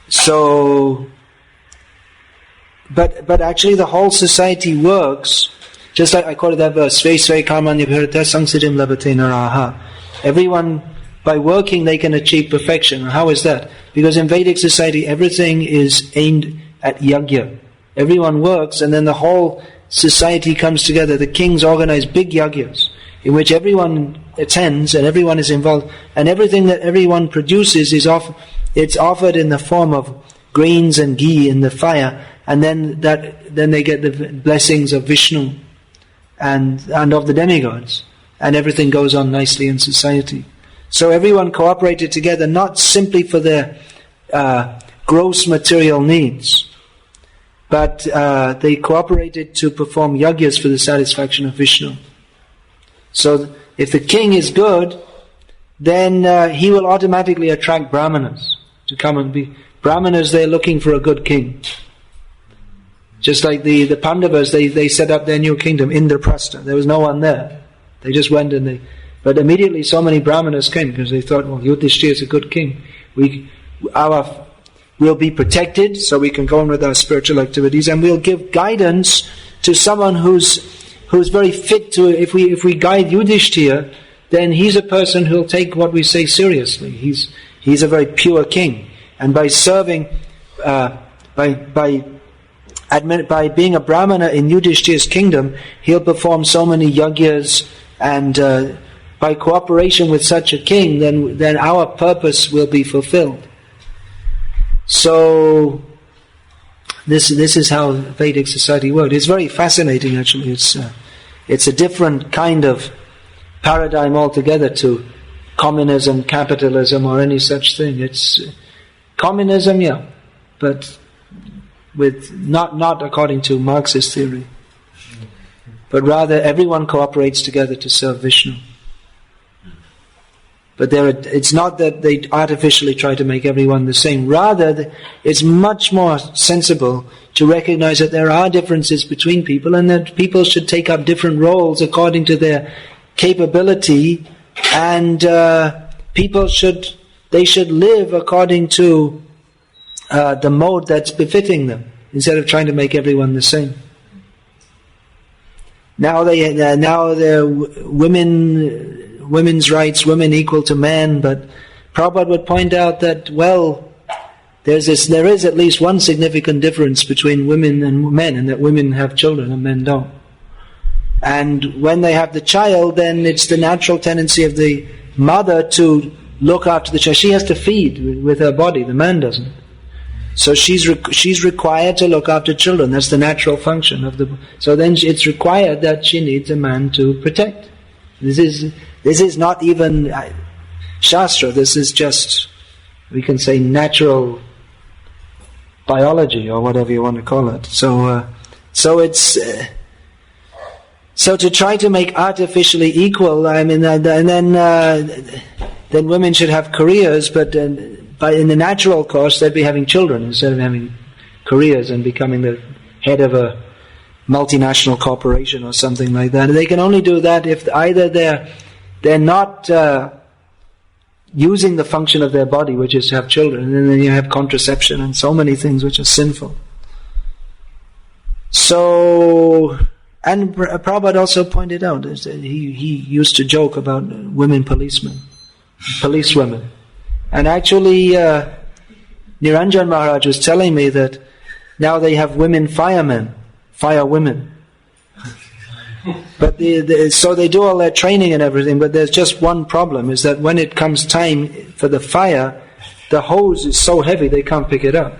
So... But actually the whole society works, just like I quoted that verse, Sve Sve Karmanya Bharata Samsiddhim Labhate Naraha. Everyone, by working, they can achieve perfection. How is that? Because in Vedic society, everything is aimed at yajna. Everyone works, and then the whole society comes together. The kings organize big yajnas, in which everyone attends and everyone is involved, and everything that everyone produces it's offered in the form of grains and ghee in the fire. And then they get the blessings of Vishnu and of the demigods, and everything goes on nicely in society. So everyone cooperated together, not simply for their gross material needs, but they cooperated to perform yajnas for the satisfaction of Vishnu. So if the king is good, then he will automatically attract brahmanas to come and be. Brahmanas, they're looking for a good king. Just like the Pandavas, they set up their new kingdom, Indraprastha. There was no one there. They just went but immediately so many Brahmanas came because they thought, well, Yudhishthira is a good king. We'll be protected so we can go on with our spiritual activities, and we'll give guidance to someone who's very fit to, if we guide Yudhishthira, then he's a person who'll take what we say seriously. He's a very pure king. And by serving, by being a Brahmana in Yudhishthira's kingdom, he'll perform so many yajnas, and by cooperation with such a king, then our purpose will be fulfilled. So this is how Vedic society worked. It's very fascinating, actually. It's a different kind of paradigm altogether to communism, capitalism, or any such thing. It's communism, yeah, but with not according to Marxist theory, but rather everyone cooperates together to serve Vishnu. But it's not that they artificially try to make everyone the same. Rather, it's much more sensible to recognize that there are differences between people, and that people should take up different roles according to their capability, and people should live according to the mode that's befitting them, instead of trying to make everyone the same. Now they're women's rights, women equal to men, but Prabhupada would point out that, well, there is at least one significant difference between women and men, and that women have children and men don't. And when they have the child, then it's the natural tendency of the mother to look after the child. She has to feed with her body, the man doesn't. So she's required to look after children. That's the natural function of the. So then it's required that she needs a man to protect. This is not even Shastra. This is just, we can say, natural biology, or whatever you want to call it. So it's so to try to make artificially equal. I mean, and then women should have careers, but in the natural course, they'd be having children instead of having careers and becoming the head of a multinational corporation or something like that. They can only do that if either they're not using the function of their body, which is to have children, and then you have contraception and so many things which are sinful. So, and Prabhupada also pointed out that he used to joke about women policewomen. And actually, Niranjan Maharaj was telling me that now they have women firemen, fire women. But so they do all their training and everything, but there's just one problem, is that when it comes time for the fire, the hose is so heavy they can't pick it up.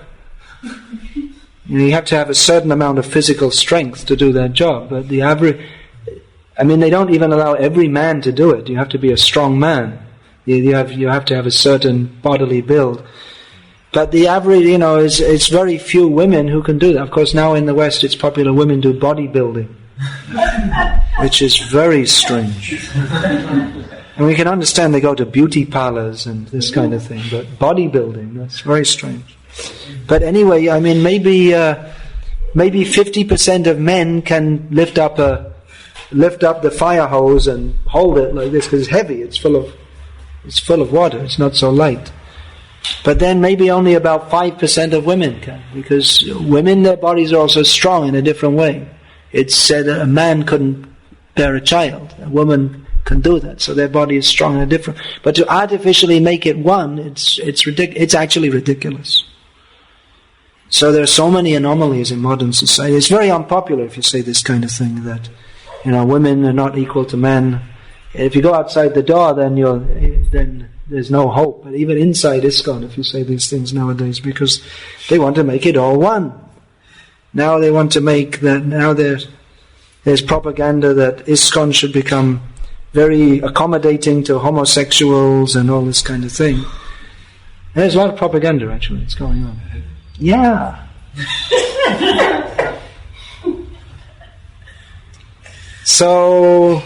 You have to have a certain amount of physical strength to do that job. But they don't even allow every man to do it. You have to be a strong man. You have to have a certain bodily build. But the average, it's very few women who can do that. Of course, now in the West it's popular women do bodybuilding, which is very strange. And we can understand they go to beauty parlors and this kind of thing, but bodybuilding, that's very strange. But anyway, I mean, maybe 50% of men can lift up the fire hose and hold it like this, because it's heavy, it's full of water, it's not so light. But then maybe only about 5% of women can, because women, their bodies are also strong in a different way. It's said that a man couldn't bear a child, a woman can do that, so their body is strong in a different. But to artificially make it one, it's actually ridiculous. So there are so many anomalies in modern society. It's very unpopular if you say this kind of thing, that women are not equal to men. If you go outside the door, then there's no hope. But even inside ISKCON, if you say these things nowadays, because they want to make it all one. Now they want to make that. Now there's propaganda that ISKCON should become very accommodating to homosexuals and all this kind of thing. There's a lot of propaganda actually that's going on. Yeah. So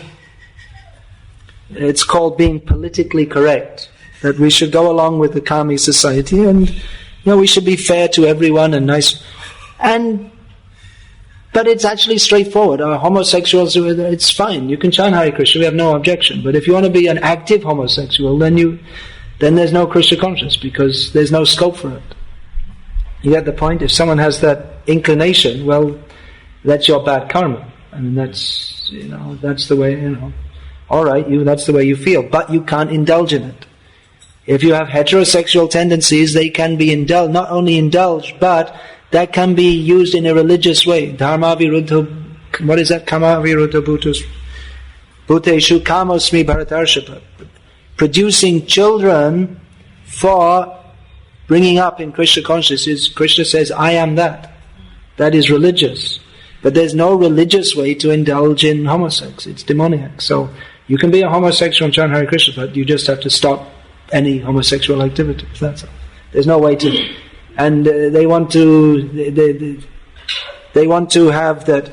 it's called being politically correct, that we should go along with the Kami society, and we should be fair to everyone and nice. And But it's actually straightforward. Homosexuals, it's fine. You can chant Hare Krishna, we have no objection. But if you want to be an active homosexual, then there's no Krishna consciousness, because there's no scope for it. You get the point? If someone has that inclination, well, that's your bad karma. And that's the way, alright, that's the way you feel. But you can't indulge in it. If you have heterosexual tendencies, they can be indulged, not only indulged, but that can be used in a religious way. Dharma viruddha, what is that? Kama viruddha bhuteshu kamosmi bharatarshapa. Producing children for bringing up in Krishna consciousness. Krishna says, I am that. That is religious. But there's no religious way to indulge in homosex. It's demoniac. So you can be a homosexual and chant Hare Krishna, but you just have to stop any homosexual activity. That's all. There's no way to. And they want to have that.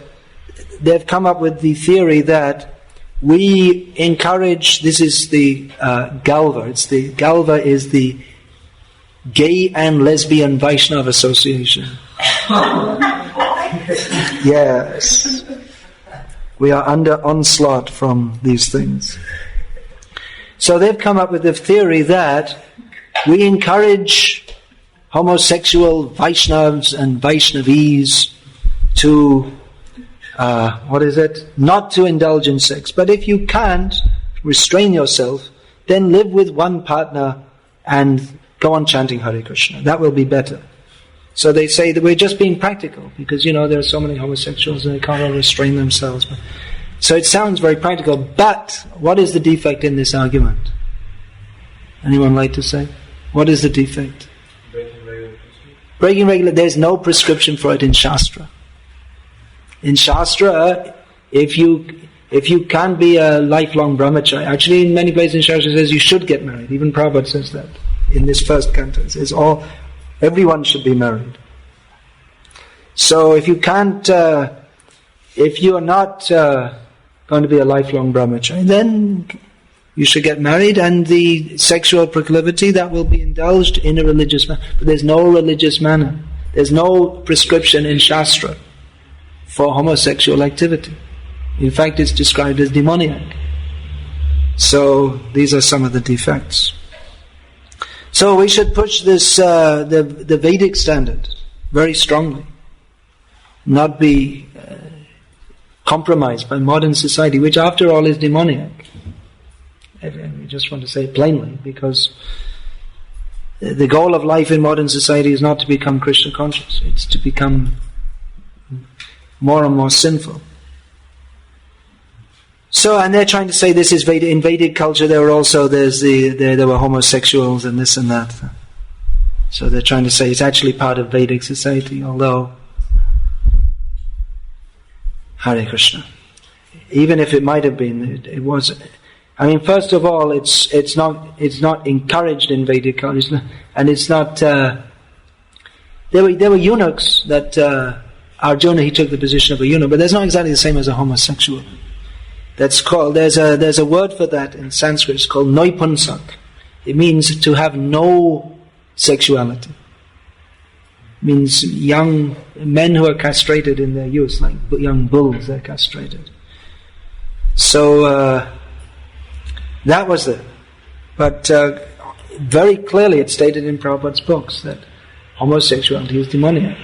They've come up with the theory that we encourage. This is the Galva. Galva is the Gay and Lesbian Vaishnava Association. Yes, we are under onslaught from these things. So they've come up with the theory that we encourage homosexual Vaishnavas and Vaishnavis to, not to indulge in sex. But if you can't restrain yourself, then live with one partner and go on chanting Hare Krishna. That will be better. So they say that we're just being practical, because there are so many homosexuals and they can't all restrain themselves. So it sounds very practical, but what is the defect in this argument? Anyone like to say? What is the defect? Breaking regular. There's no prescription for it in Shastra. In Shastra, if you can't be a lifelong brahmachari, actually in many places in Shastra it says you should get married. Even Prabhupada says that in this first canto. It says everyone should be married. So if you can't, if you are not going to be a lifelong brahmachari, then you should get married, and the sexual proclivity, that will be indulged in a religious manner. But there's no religious manner. There's no prescription in Shastra for homosexual activity. In fact, it's described as demoniac. So these are some of the defects. So we should push this, the Vedic standard very strongly. Not be compromised by modern society, which after all is demoniac. We just want to say it plainly, because the goal of life in modern society is not to become Krishna conscious. It's to become more and more sinful. So, and they're trying to say this is Vedic. In Vedic culture, there were homosexuals and this and that. So they're trying to say it's actually part of Vedic society, although Hare Krishna. Even if it might have been, it was. I mean, first of all, it's not encouraged in Vedic culture, and it's not. There were eunuchs that Arjuna, he took the position of a eunuch, but that's not exactly the same as a homosexual. That's called, there's a word for that in Sanskrit. It's called noipunsak. It means to have no sexuality. It means young men who are castrated in their youth, like young bulls, they're castrated. So that was it. But very clearly it's stated in Prabhupada's books that homosexuality is demoniac.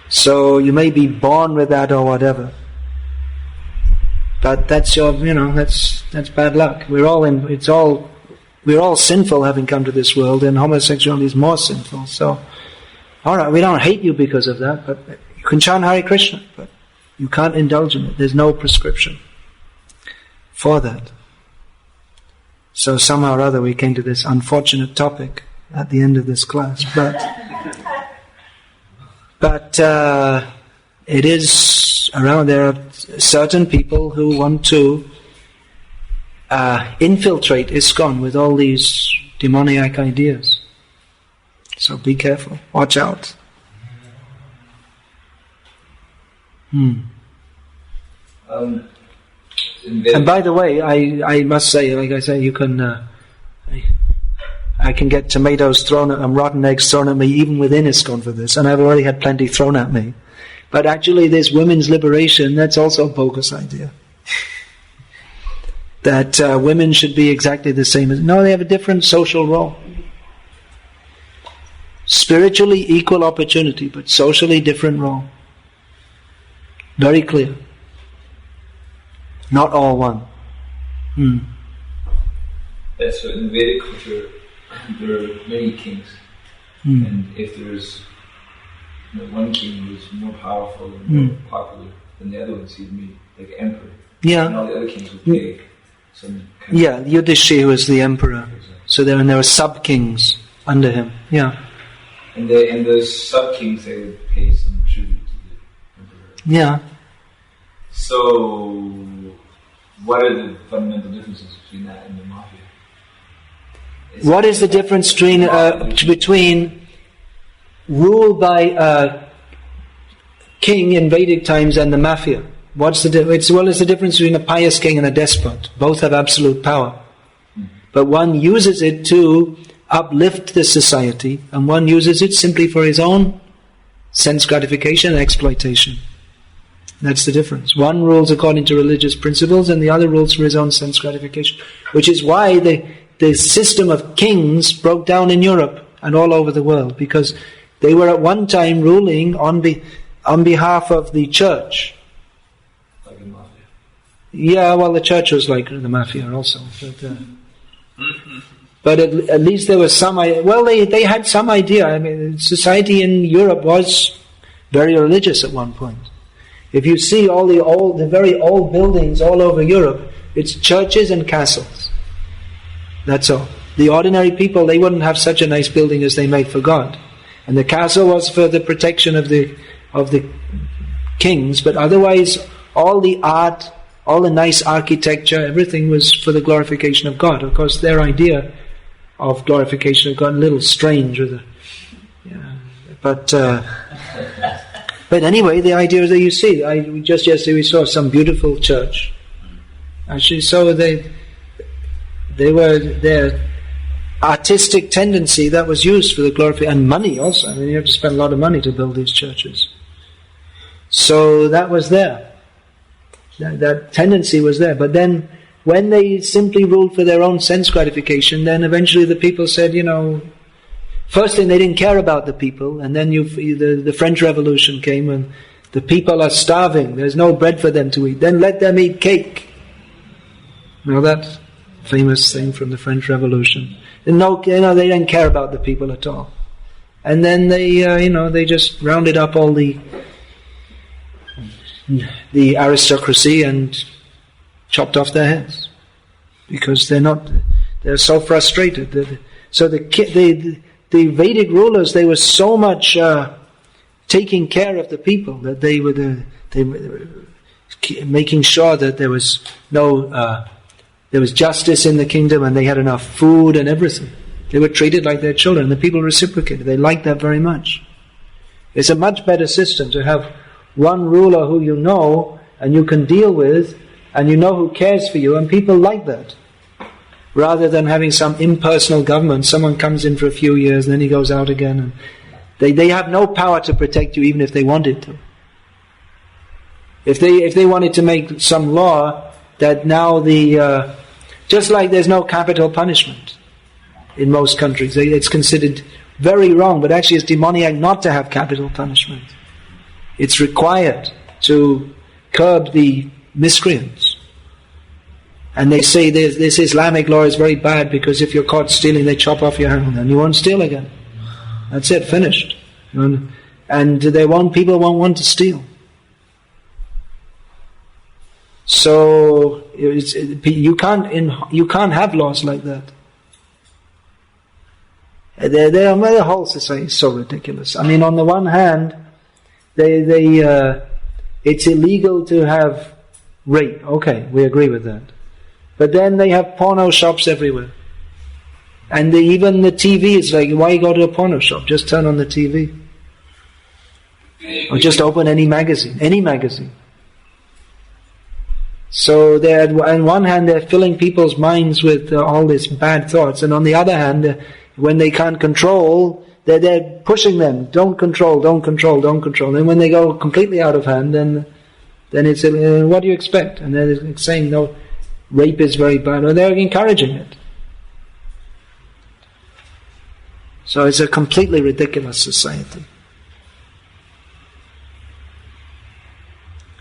So you may be born with that or whatever, but that's that's bad luck. We're all sinful having come to this world, and homosexuality is more sinful. So, all right, we don't hate you because of that, but you can chant Hare Krishna, but you can't indulge in it. There's no prescription for that. So somehow or other we came to this unfortunate topic at the end of this class, but it is around. There are certain people who want to infiltrate ISKCON with all these demoniac ideas. So be careful. Watch out. And by the way, I must say, like I say, you can. I can get tomatoes thrown at them, rotten eggs thrown at me, even within ISKCON for this, and I've already had plenty thrown at me. But actually this women's liberation, that's also a bogus idea. That women should be exactly the same as... No, they have a different social role. Spiritually equal opportunity, but socially different role. Very clear. Not all one. That's so in Vedic culture, there are many kings. And if there's one king who's more powerful and more popular than the other ones, he'd be like emperor. Yeah. And all the other kings would pay some kind Yeah, Yudhishthira was the emperor. So there were sub-kings under him. Yeah. And the sub-kings, they would pay some tribute to the emperor. Yeah. So, what are the fundamental differences between that and the mafia? What is the difference between rule by a king in Vedic times and the mafia? What's the difference? Well, it's the difference between a pious king and a despot. Both have absolute power. But one uses it to uplift the society, and one uses it simply for his own sense gratification and exploitation. That's the difference. One rules according to religious principles, and the other rules for his own sense gratification. Which is why the system of kings broke down in Europe and all over the world, because they were at one time ruling on behalf of the church. Like the mafia. Yeah, well, the church was like the mafia also. But at least there was some idea. Well, they had some idea. I mean, society in Europe was very religious at one point. If you see all the very old buildings all over Europe, it's churches and castles. That's all. The ordinary people, they wouldn't have such a nice building as they made for God. And the castle was for the protection of the kings, but otherwise all the art, all the nice architecture, everything was for the glorification of God. Of course, their idea of glorification of God a little strange with but anyway, the idea is that you see, just yesterday we saw some beautiful church. Actually, so their artistic tendency that was used for the glorification, and money also. I mean, you have to spend a lot of money to build these churches. So that was there. That tendency was there. But then, when they simply ruled for their own sense gratification, then eventually the people said, first thing, they didn't care about the people, and then the French Revolution came, and the people are starving, there's no bread for them to eat, then let them eat cake. Now that famous thing from the French Revolution. They didn't care about the people at all. And then they just rounded up all the aristocracy and chopped off their heads. Because they're so frustrated. So the Vedic rulers, they were so much taking care of the people that they were making sure that there was justice in the kingdom, and they had enough food and everything. They were treated like their children. The people reciprocated. They liked that very much. It's a much better system to have one ruler who you know and you can deal with, and you know who cares for you, and people like that. Rather than having some impersonal government, someone comes in for a few years and then he goes out again, and they have no power to protect you even if they wanted to. If they wanted to make some law that now just like there's no capital punishment in most countries, it's considered very wrong, but actually it's demoniac not to have capital punishment. It's required to curb the miscreants. And they say this Islamic law is very bad because if you're caught stealing, they chop off your hand and you won't steal again. That's it, finished. And people won't want to steal. So you can't have laws like that. The whole society is so ridiculous. I mean, on the one hand, it's illegal to have rape. Okay, we agree with that. But then they have porno shops everywhere. And even the TV is like, why go to a porno shop? Just turn on the TV. Or just open any magazine. Any magazine. So on one hand they're filling people's minds with all these bad thoughts. And on the other hand, when they can't control they're pushing them. Don't control. Then when they go completely out of hand, then it's what do you expect? And they're saying no, rape is very bad, or they're encouraging it. So it's a completely ridiculous society.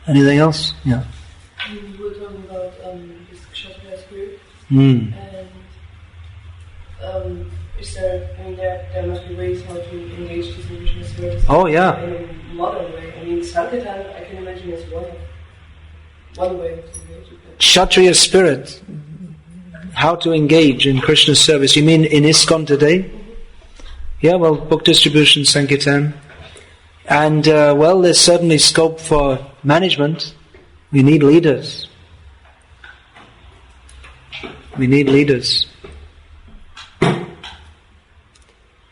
Anything else? Yeah. We were talking about this Kshatriya spirit. And is there? I mean, there must be ways how to engage this Krishna spirit. Oh yeah. In a modern way. I mean, Sankirtan, I can imagine is one way to engage with that. Kshatriya spirit. How to engage in Krishna's service? You mean in ISKCON today? Yeah, well, book distribution, Sankirtan. And, well, there's certainly scope for management. We need leaders.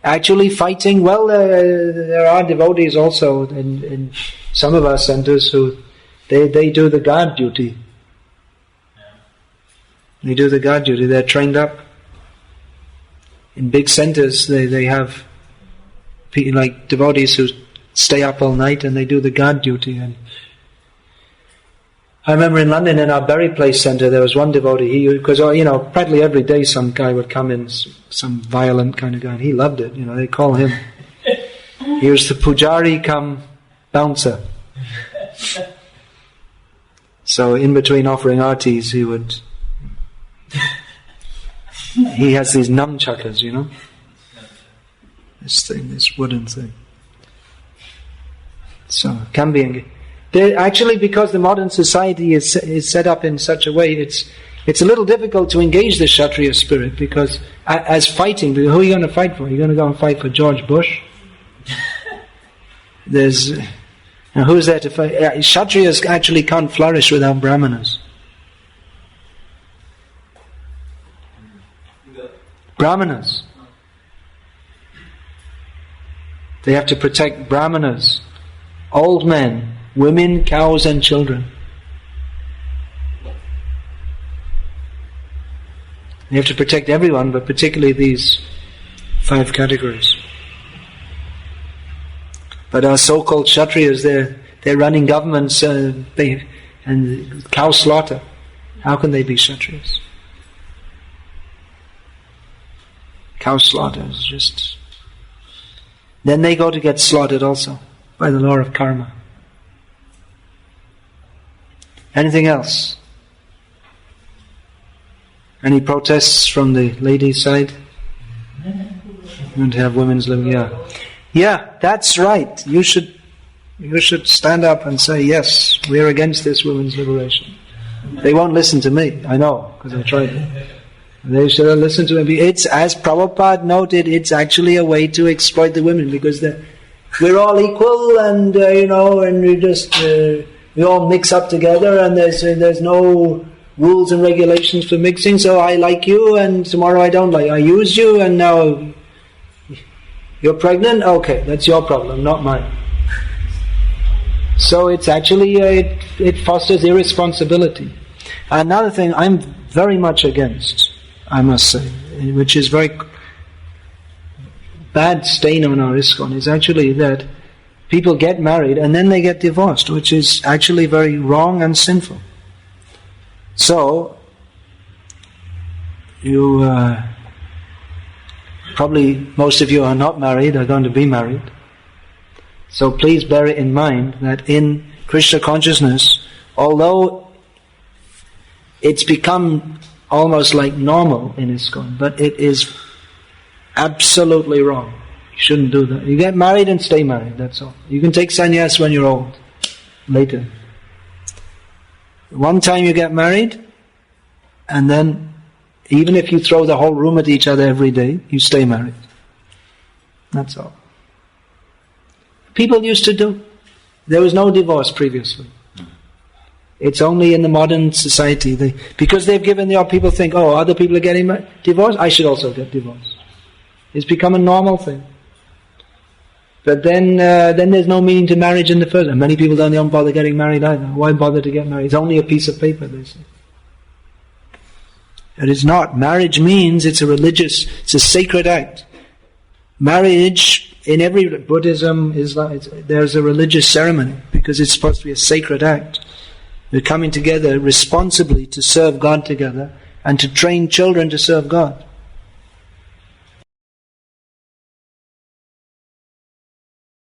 Actually fighting, well, there are devotees also in some of our centers who, they do the guard duty. They do the guard duty, they're trained up. In big centers, they have people like devotees who stay up all night and they do the guard duty. And I remember in London, in our Berry Place Centre, there was one devotee, because practically every day some guy would come in, some violent kind of guy, and he loved it. They call him. He was the pujari come bouncer. So in between offering artis, he has these nunchuckers, this thing, this wooden thing. So can be. Actually, because the modern society is set up in such a way, it's a little difficult to engage the Kshatriya spirit, because as fighting, who are you going to fight for? You're going to go and fight for George Bush? Who's there to fight? Kshatriyas actually can't flourish without Brahmanas. Brahmanas. They have to protect Brahmanas, old men, women, cows and children. They have to protect everyone, but particularly these 5 categories. But our so-called Kshatriyas, they're running governments and cow slaughter. How can they be Kshatriyas? Cow slaughter is just... Then they go to get slaughtered also, by the law of karma. Anything else? Any protests from the ladies' side? You want to have women's living? Yeah, that's right. You should stand up and say, yes, we're against this women's liberation. They won't listen to me, I know, because I tried it. They should listen to him. It's, as Prabhupada noted, it's actually a way to exploit the women, because we're all equal, and and we all mix up together, and there's no rules and regulations for mixing. So I like you, and tomorrow I don't like. I used you, and now you're pregnant. Okay, that's your problem, not mine. So it's actually it fosters irresponsibility. Another thing I'm very much against, I must say, which is very bad stain on our ISKCON, is actually that people get married and then they get divorced, which is actually very wrong and sinful. So, you probably, most of you are not married, are going to be married. So please bear it in mind that in Krishna consciousness, although it's become almost like normal in ISKCON, but it is absolutely wrong. You shouldn't do that. You get married and stay married, that's all. You can take sannyas when you're old, later. One time you get married, and then even if you throw the whole room at each other every day, you stay married. That's all. People used to do. There was no divorce previously. It's only in the modern society, because they've given people think, oh, other people are getting divorced, I should also get divorced. It's become a normal thing. But then there's no meaning to marriage in the first. And many people don't bother getting married either. Why bother to get married? It's only a piece of paper, they say. It is not. Marriage means it's a sacred act. Marriage in every Buddhism is there's a religious ceremony because it's supposed to be a sacred act. We're coming together responsibly to serve God together and to train children to serve God.